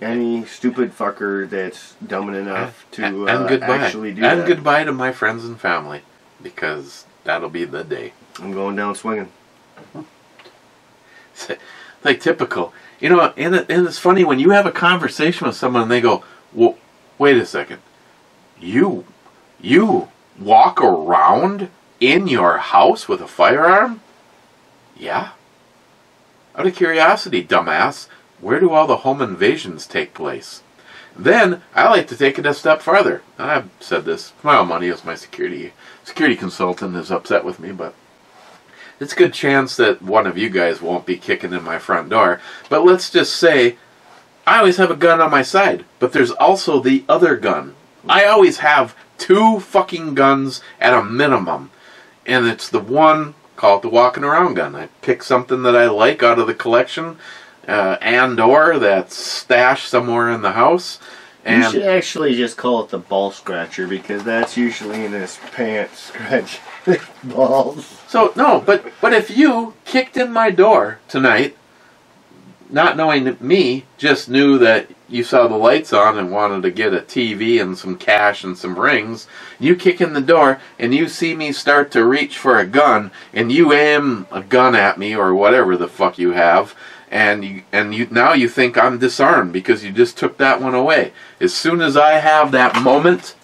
any stupid fucker that's dumb enough to actually do that. And goodbye to my friends and family, because that'll be the day. I'm going down swinging. Like typical. You know, and it's funny when you have a conversation with someone and they go, well, wait a second. You walk around in your house with a firearm? Yeah. Out of curiosity, dumbass, where do all the home invasions take place? Then, I like to take it a step farther. I've said this. My own money as my security consultant is upset with me, but it's a good chance that one of you guys won't be kicking in my front door. But let's just say, I always have a gun on my side, but there's also the other gun. I always have 2 fucking guns at a minimum. And it's the one, call it the walking around gun. I pick something that I like out of the collection, and/or that's stashed somewhere in the house. And you should actually just call it the ball scratcher, because that's usually in his pants scratch balls. So, no, but if you kicked in my door tonight, not knowing me, just knew that you saw the lights on and wanted to get a TV and some cash and some rings, you kick in the door and you see me start to reach for a gun, and you aim a gun at me or whatever the fuck you have, and now you think I'm disarmed because you just took that one away. As soon as I have that moment,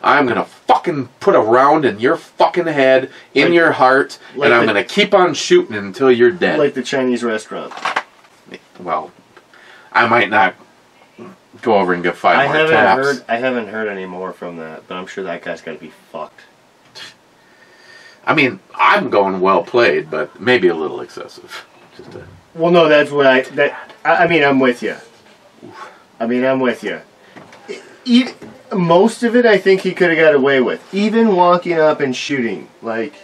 I'm gonna fucking put a round in your fucking head, in your heart, and I'm gonna keep on shooting until you're dead. Like the Chinese restaurant. Well, I might not go over and get 5 more taps. I haven't heard any more from that, but I'm sure that guy's got to be fucked. I mean, I'm going well played, but maybe a little excessive. Well, no, that's what I mean, I'm with you. I'm with you. Most of it, I think he could have got away with. Even walking up and shooting. Like,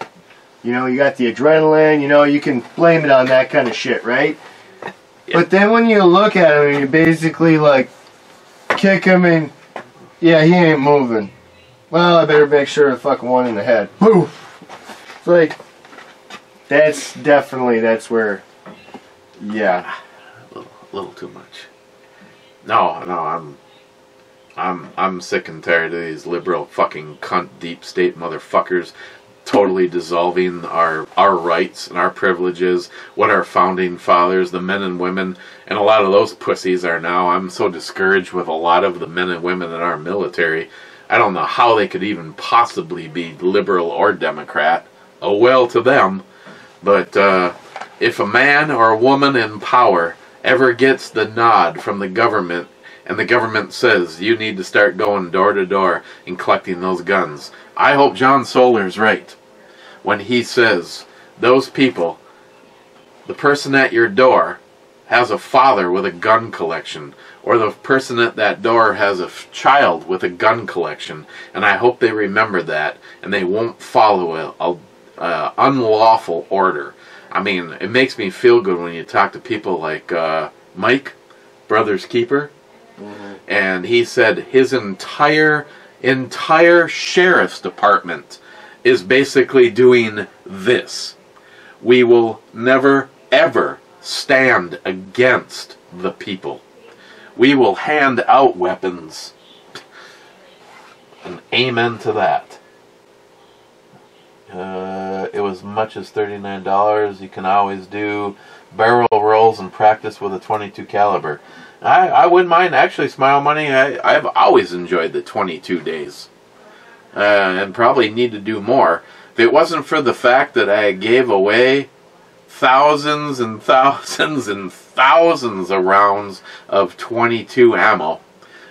you know, you got the adrenaline, you know, you can blame it on that kind of shit, right? Yeah. But then when you look at him and you basically, like, kick him and, yeah, he ain't moving. Well, I better make sure to fucking one in the head. Poof! It's like, that's where, yeah. A little too much. No, I'm sick and tired of these liberal fucking cunt deep state motherfuckers totally dissolving our rights and our privileges, what our founding fathers, the men and women, and a lot of those pussies are now. I'm so discouraged with a lot of the men and women in our military. I don't know how they could even possibly be liberal or Democrat. Oh well to them. But if a man or a woman in power ever gets the nod from the government, and the government says you need to start going door to door and collecting those guns, I hope John Solar's right when he says those people, the person at your door has a father with a gun collection, or the person at that door has a child with a gun collection, and I hope they remember that and they won't follow a unlawful order. I mean, it makes me feel good when you talk to people like Mike, Brother's Keeper, and he said his entire sheriff's department is basically doing this. We will never, ever stand against the people. We will hand out weapons. And amen to that. It was as much as $39. You can always do barrel rolls and practice with a .22 caliber. I wouldn't mind. Actually, Smile Money, I've always enjoyed the 22 days. And probably need to do more. If it wasn't for the fact that I gave away thousands and thousands and thousands of rounds of 22 ammo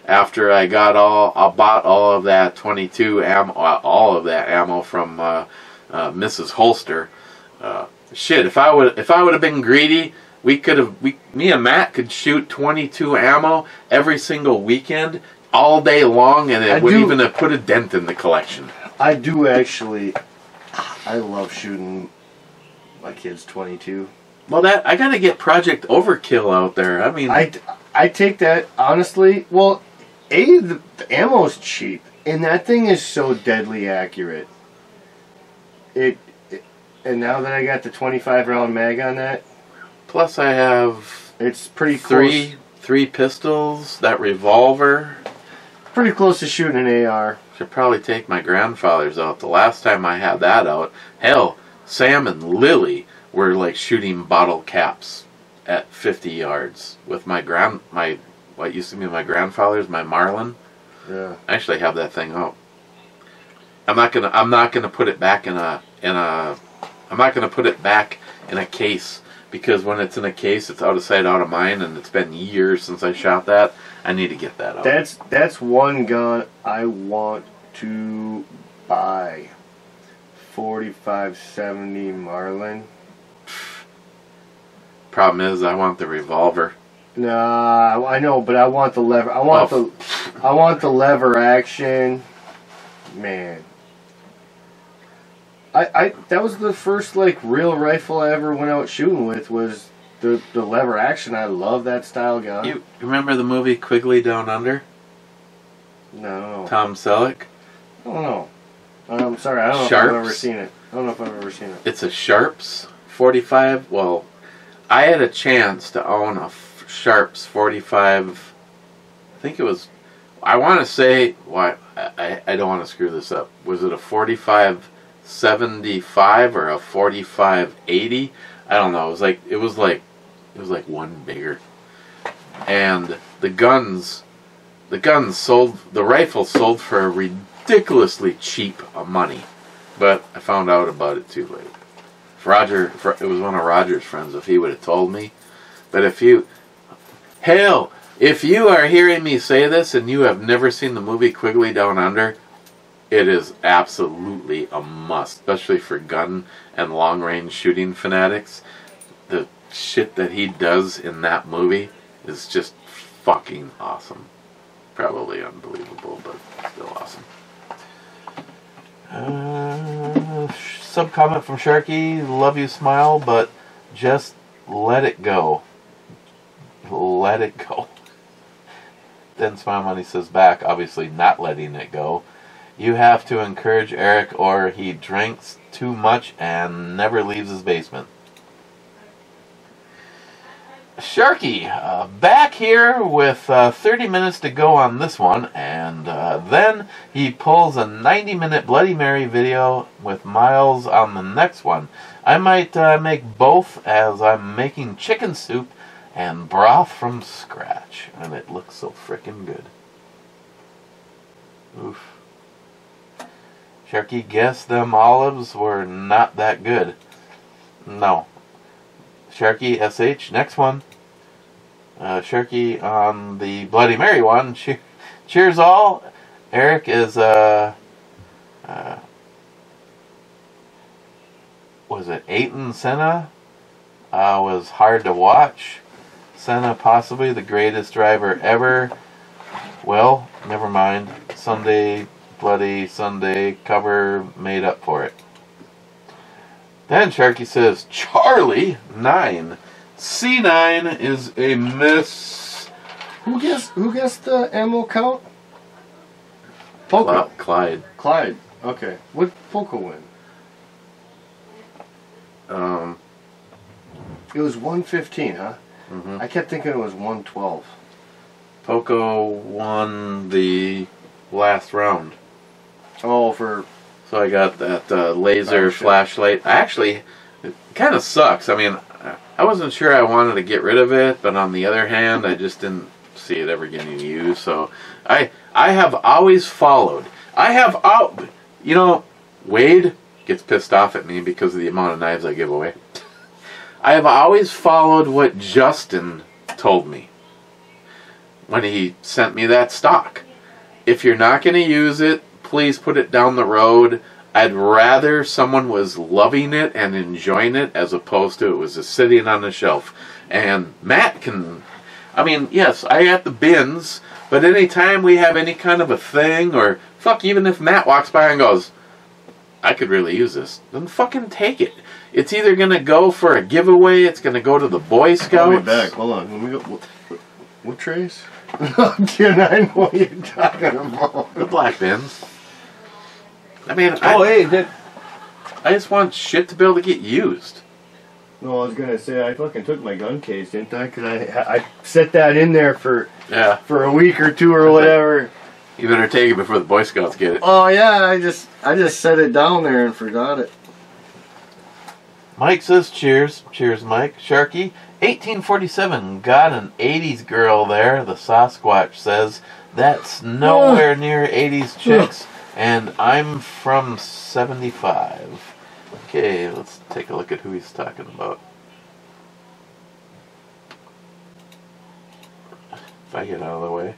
after I bought all of that 22 ammo, all of that ammo from Mrs. Holster. Shit, if I would have been greedy, me and Matt could shoot 22 ammo every single weekend, all day long, and it wouldn't even have put a dent in the collection. I do actually. I love shooting my kids 22. Well, I gotta get Project Overkill out there. I mean, I take that honestly. Well, the ammo's cheap, and that thing is so deadly accurate. And now that I got the 25 round mag on that, plus I have it's pretty close. Three pistols, that revolver. Pretty close to shooting an AR. Should probably take my grandfather's out. The last time I had that out, hell, Sam and Lily were like shooting bottle caps at 50 yards with my what used to be my grandfather's, my Marlin. Yeah. I actually have that thing out. I'm not gonna put it back in a case, because when it's in a case, it's out of sight, out of mind, and it's been years since I shot that. I need to get that out. That's one gun I want to buy. 4570 Marlin. Problem is, I want the revolver. Nah, I know, but I want the lever. I want the lever action. Man. That was the first like real rifle I ever went out shooting with, was the lever action. I love that style gun. You remember the movie Quigley Down Under? No. Tom Selleck? I don't know. I'm sorry, I don't know if I've ever seen it. It's a Sharps 45. Well, I had a chance to own a Sharps 45. I think it was, I want to say, I don't want to screw this up. Was it a 4575 or a 4580? I don't know. It was like one bigger. And the rifle sold for a ridiculously cheap money. But I found out about it too late. It was one of Roger's friends. If he would have told me, but hell, If you are hearing me say this and you have never seen the movie Quigley Down Under, it is absolutely a must, especially for gun and long-range shooting fanatics. The shit that he does in that movie is just fucking awesome. Probably unbelievable, but still awesome. Sub-comment from Sharky, love you, smile, but just let it go. Let it go. Then Smile Money says back, obviously not letting it go. You have to encourage Eric or he drinks too much and never leaves his basement. Sharky, back here with 30 minutes to go on this one, and then he pulls a 90-minute Bloody Mary video with Miles on the next one. I might make both as I'm making chicken soup and broth from scratch, and it looks so frickin' good. Oof. Sharky, guess them olives were not that good. No. Sharky, SH, next one. Sharky on the Bloody Mary one. Cheers all. Eric is, was it Ayton Senna? Was hard to watch. Senna possibly the greatest driver ever. Well, never mind. Sunday, Bloody Sunday cover made up for it. Then Sharky says, Charlie 9. C9 is a miss. Who guessed the ammo count? Poco. Clyde. Clyde. Okay. What Poco win? It was 115, huh? Mm-hmm. I kept thinking it was 112. Poco won the last round. Oh, for... So I got that laser flashlight. Actually, it kind of sucks. I mean, I wasn't sure I wanted to get rid of it, but on the other hand, I just didn't see it ever getting used. So I have always followed. You know, Wade gets pissed off at me because of the amount of knives I give away. I have always followed what Justin told me when he sent me that stock. If you're not going to use it, please put it down the road. I'd rather someone was loving it and enjoying it as opposed to it was just sitting on the shelf. And Matt can, I mean, yes, I got the bins, but anytime we have any kind of a thing, or fuck, even if Matt walks by and goes, I could really use this, then fucking take it. It's either going to go for a giveaway, it's going to go to the Boy Scouts. I'll be back. Hold on. Let me go. What trays? I know what you're talking about. The black bins. I mean, I just want shit to be able to get used. No, I was gonna say I fucking took my gun case, didn't I? Because I set that in there for a week or two or whatever. You better take it before the Boy Scouts get it. Oh yeah, I just set it down there and forgot it. Mike says cheers. Cheers, Mike. Sharky, 1847. Got an 80s girl there. The Sasquatch says that's nowhere near 80s chicks. And I'm from 75. Okay, let's take a look at who he's talking about. If I get out of the way.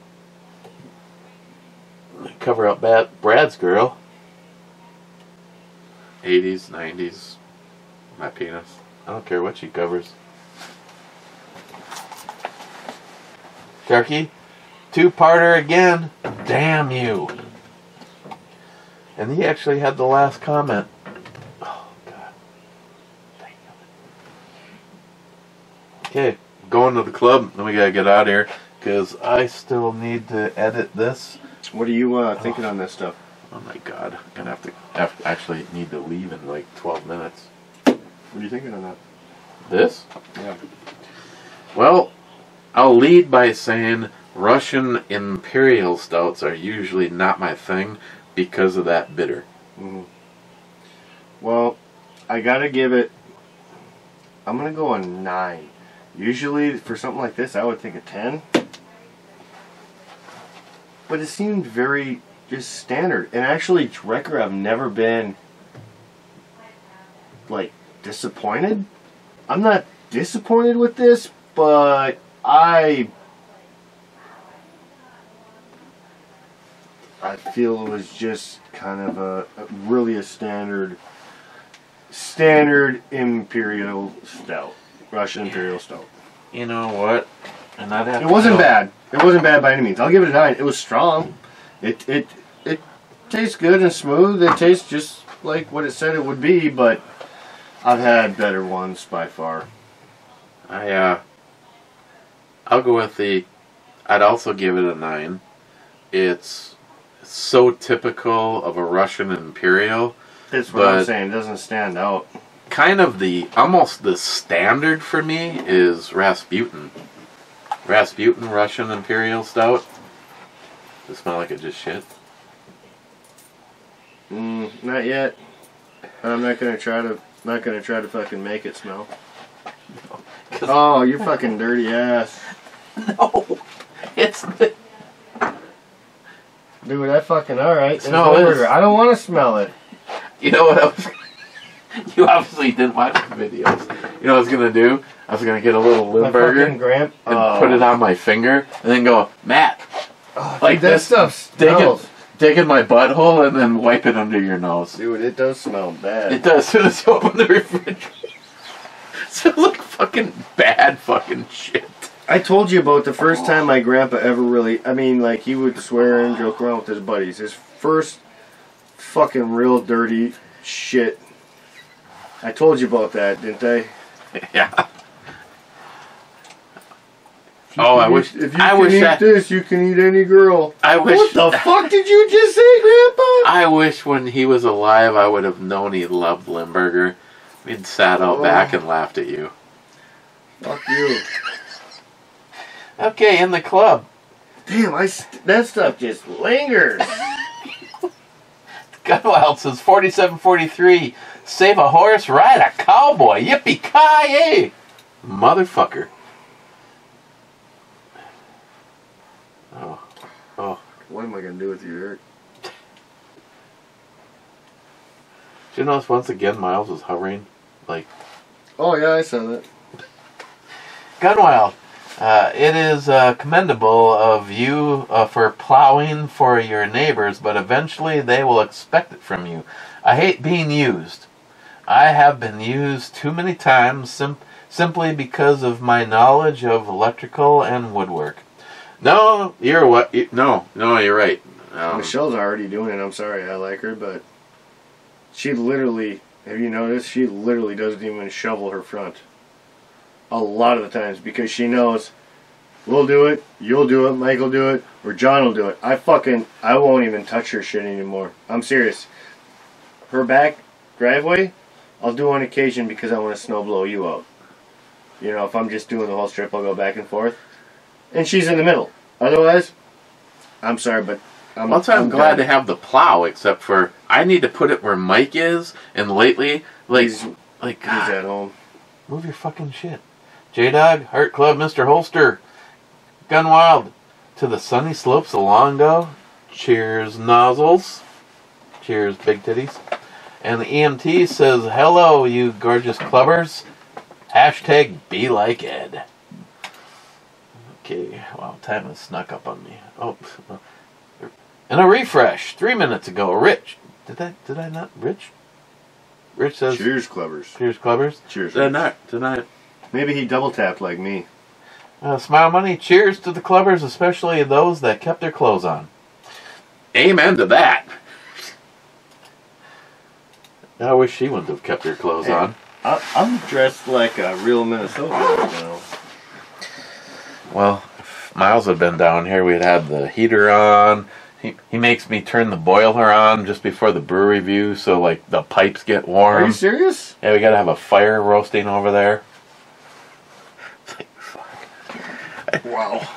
Cover up Brad's girl. 80s, 90s. My penis. I don't care what she covers. Sharky, two-parter again. Damn you. And he actually had the last comment. Oh, God. Damn. Okay, going to the club. Then we gotta get out of here because I still need to edit this. What are you thinking on this stuff? Oh my God, I'm gonna have to actually need to leave in like 12 minutes. What are you thinking on that? This? Yeah. Well, I'll lead by saying Russian Imperial Stouts are usually not my thing because of that bitter. Mm-hmm. Well, I gotta give it, I'm gonna go on 9. Usually for something like this I would think a 10. But it seemed very just standard. And actually Drekker, I've never been like disappointed. I'm not disappointed with this, but I I feel it was just kind of a really a standard imperial stout, Russian imperial stout. You know what? And I'd have It wasn't bad. It wasn't bad by any means. I'll give it a 9. It was strong. It tastes good and smooth. It tastes just like what it said it would be, but I've had better ones by far. I'll go with I'd also give it a 9. It's so typical of a Russian Imperial. That's what I'm saying. It doesn't stand out. Kind of almost the standard for me is Rasputin. Rasputin Russian Imperial Stout. Does it smell like it just shit? Not yet. I'm not gonna try to fucking make it smell. Oh, you fucking dirty ass. No, it's the... Dude, I fucking alright. Smell it. I don't want to smell it. You know what I was... You obviously didn't watch the videos. You know what I was gonna do? I was gonna get a little Limburger and put it on my finger, and then go, Matt, like that this, stuff smells. dig in my butthole, and then wipe it under your nose. Dude, it does smell bad. It does. As soon as you open the refrigerator, so look fucking bad, fucking shit. I told you about the first time my grandpa ever really. I mean, like he would swear and joke around with his buddies. His first fucking real dirty shit. I told you about that, didn't I? Yeah. Oh, I wish. If you can eat this, you can eat any girl. I wish. What the fuck did you just say, Grandpa? I wish when he was alive, I would have known he loved Limburger. We'd sat out back and laughed at you. Fuck you. Okay, in the club. Damn, that stuff just lingers. Gunwild says 4743. Save a horse, ride a cowboy. Yippee-ki-yay! Motherfucker. Oh. What am I gonna do with you, Eric? Did you notice once again Miles was hovering? Like. Oh, yeah, I saw that. Gunwild. It is commendable of you for plowing for your neighbors, but eventually they will expect it from you. I hate being used. I have been used too many times simply because of my knowledge of electrical and woodwork. No, you're right. Michelle's already doing it. I'm sorry, I like her, but she literally, have you noticed, she literally doesn't even shovel her front. A lot of the times, because she knows we'll do it, you'll do it, Mike will do it, or John will do it. I won't even touch her shit anymore. I'm serious. Her back driveway, I'll do on occasion because I want to snow blow you out. You know, if I'm just doing the whole strip, I'll go back and forth. And she's in the middle. Otherwise, I'm sorry, but I'm glad to have the plow, except for I need to put it where Mike is, and lately, he's at home. Move your fucking shit. J-Dog, Heart Club, Mr. Holster, Gunwild, to the sunny slopes of Longo. Cheers, nozzles. Cheers, big titties. And the EMT says, hello, you gorgeous clubbers. Hashtag be like Ed. Okay, wow, time has snuck up on me. Oh, and a refresh 3 minutes ago. Rich, did I not? Rich says, cheers, clubbers. Cheers, clubbers. Cheers. Tonight. Maybe he double tapped like me. Smile Money, cheers to the clubbers, especially those that kept their clothes on. Amen to that. I wish she wouldn't have kept her clothes on. I'm dressed like a real Minnesotan right now. Well, if Miles had been down here, we'd had the heater on. He makes me turn the boiler on just before the brew review, so like the pipes get warm. Are you serious? Yeah, we gotta have a fire roasting over there. Wow.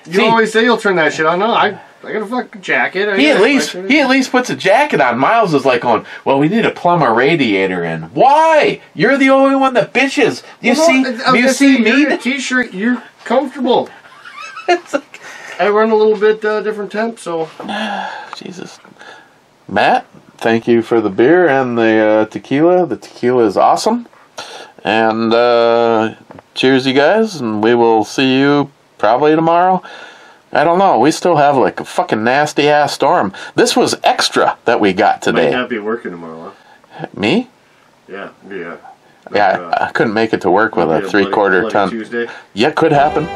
You always say you'll turn that shit on. No, I got a fucking jacket. He at least puts a jacket on. Miles is like going, well, we need to plumb a radiator in. Why? You're the only one that bitches. Do you see me? You're in a t-shirt. You're comfortable. It's like, I run a little bit different temp, so. Jesus. Matt, thank you for the beer and the tequila. The tequila is awesome. And cheers, you guys. And we will see you probably tomorrow. I don't know. We still have like a fucking nasty ass storm. This was extra that we got today. Might not be working tomorrow, huh? Me? Yeah. Yeah, I couldn't make it to work with a 3/4 ton. Tuesday. Yeah, could happen.